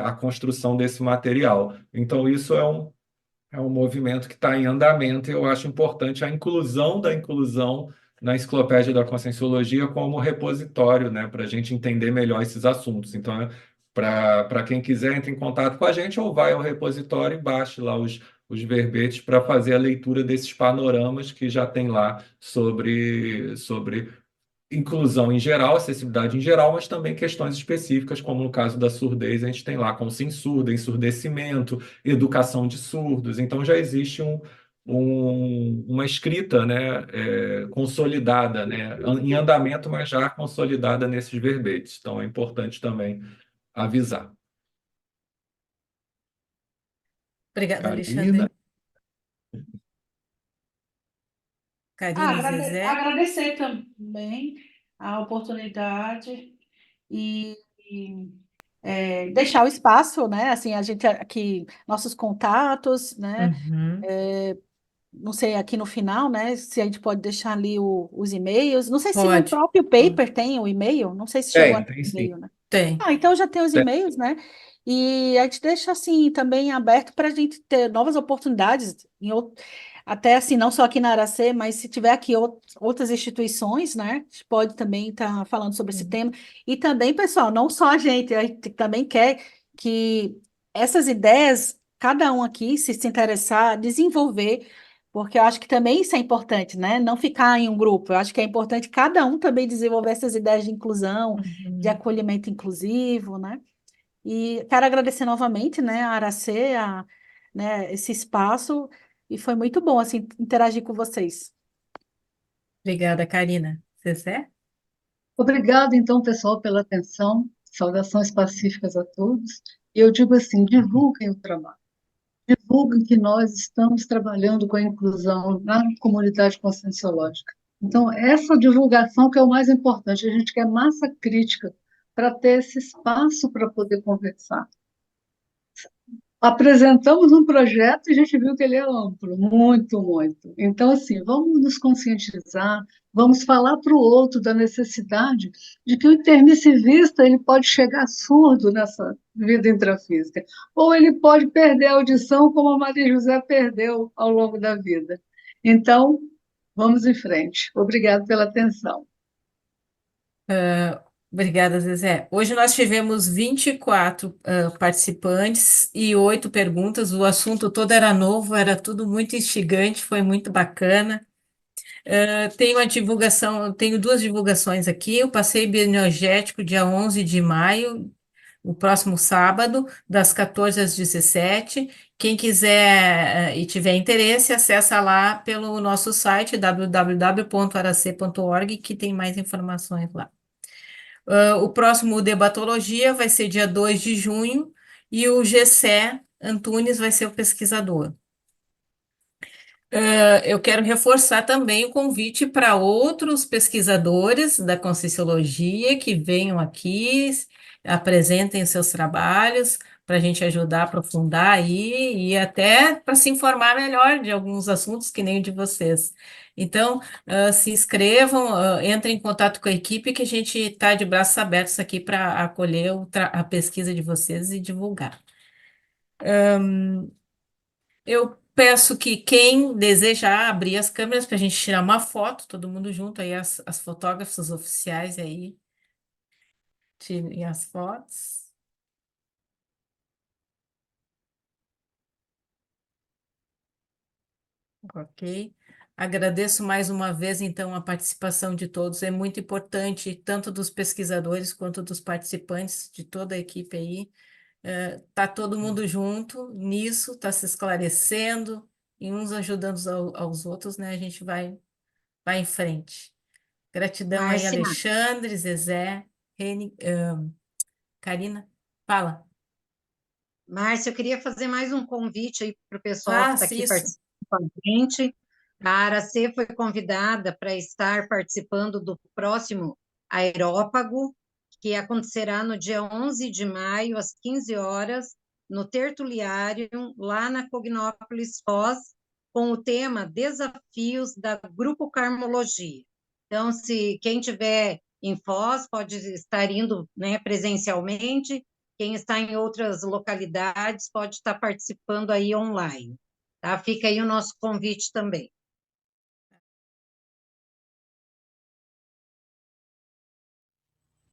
a construção desse material. Então, isso é um movimento que está em andamento e eu acho importante a inclusão da inclusão na Enciclopédia da Conscienciologia como repositório, né, para a gente entender melhor esses assuntos. Então, para quem quiser, entre em contato com a gente ou vai ao repositório e baixe lá os verbetes para fazer a leitura desses panoramas que já tem lá sobre inclusão em geral, acessibilidade em geral, mas também questões específicas, como no caso da surdez, a gente tem lá como surda, ensurdecimento, educação de surdos. Então já existe uma escrita, né, consolidada, né, em andamento, mas já consolidada nesses verbetes. Então é importante também avisar. Obrigada, Karina? Alexandre. Karina, Zezé. Agradecer também a oportunidade e deixar o espaço, né? Assim, a gente aqui, nossos contatos, né? Uhum. Não sei, aqui no final, né? Se a gente pode deixar ali os e-mails. Não sei se no Pode. próprio paper tem o e-mail. Não sei se chegou a ter Tem sim. e-mail, né? Tem. Então já tem os Tem. e-mails, né? E a gente deixa assim também aberto para a gente ter novas oportunidades, até assim, não só aqui na Aracê, mas se tiver aqui outras instituições, né? A gente pode também estar falando sobre esse tema. E também, pessoal, não só a gente também quer que essas ideias, cada um aqui, se interessar, desenvolver, porque eu acho que também isso é importante, né? Não ficar em um grupo. Eu acho que é importante cada um também desenvolver essas ideias de inclusão, de Uhum. acolhimento inclusivo, né? E quero agradecer novamente, né, a Aracê, né, esse espaço, e foi muito bom, assim, interagir com vocês. Obrigada, Karina. Zezé? Obrigado, então, pessoal, pela atenção. Saudações pacíficas a todos. E eu digo assim, divulguem o trabalho. Divulguem que nós estamos trabalhando com a inclusão na comunidade conscienciológica. Então, essa divulgação que é o mais importante. A gente quer massa crítica para ter esse espaço para poder conversar. Apresentamos um projeto e a gente viu que ele é amplo, muito, muito. Então, assim, vamos nos conscientizar, vamos falar para o outro da necessidade de que o intermissivista ele pode chegar surdo nessa vida intrafísica, ou ele pode perder a audição, como a Maria José perdeu ao longo da vida. Então, vamos em frente. Obrigado pela atenção. Obrigada, Zezé. Hoje nós tivemos 24 participantes e 8 perguntas. O assunto todo era novo, era tudo muito instigante, foi muito bacana. Tenho a divulgação, tenho duas divulgações aqui. O passeio bioenergético, dia 11 de maio, o próximo sábado, das 14 às 17. Quem quiser e tiver interesse, acessa lá pelo nosso site www.arac.org, que tem mais informações lá. O próximo Debatologia vai ser dia 2 de junho e o Gessé Antunes vai ser o pesquisador. Eu quero reforçar também o convite para outros pesquisadores da Conscienciologia que venham aqui, apresentem seus trabalhos para a gente ajudar a aprofundar aí e até para se informar melhor de alguns assuntos que nem o de vocês. Então, se inscrevam, entrem em contato com a equipe que a gente está de braços abertos aqui para acolher a pesquisa de vocês e divulgar. Eu peço que quem desejar abrir as câmeras para a gente tirar uma foto, todo mundo junto aí, as fotógrafas oficiais aí, tirem as fotos. Ok. Agradeço mais uma vez, então, a participação de todos. É muito importante, tanto dos pesquisadores quanto dos participantes, de toda a equipe aí. Tá todo mundo junto nisso, está se esclarecendo, e uns ajudando aos outros, né? A gente vai em frente. Gratidão aí, Márcia, Alexandre, Zezé, Reni, Karina. Fala. Márcia, eu queria fazer mais um convite aí para o pessoal que está Faça aqui isso. participando com a gente. A Aracê foi convidada para estar participando do próximo Aerópago, que acontecerá no dia 11 de maio, às 15 horas, no Tertuliário, lá na Cognópolis Foz, com o tema Desafios da Grupo Carmologia. Então, se quem tiver em Foz pode estar indo, né, presencialmente, quem está em outras localidades pode estar participando aí online, tá? Fica aí o nosso convite também.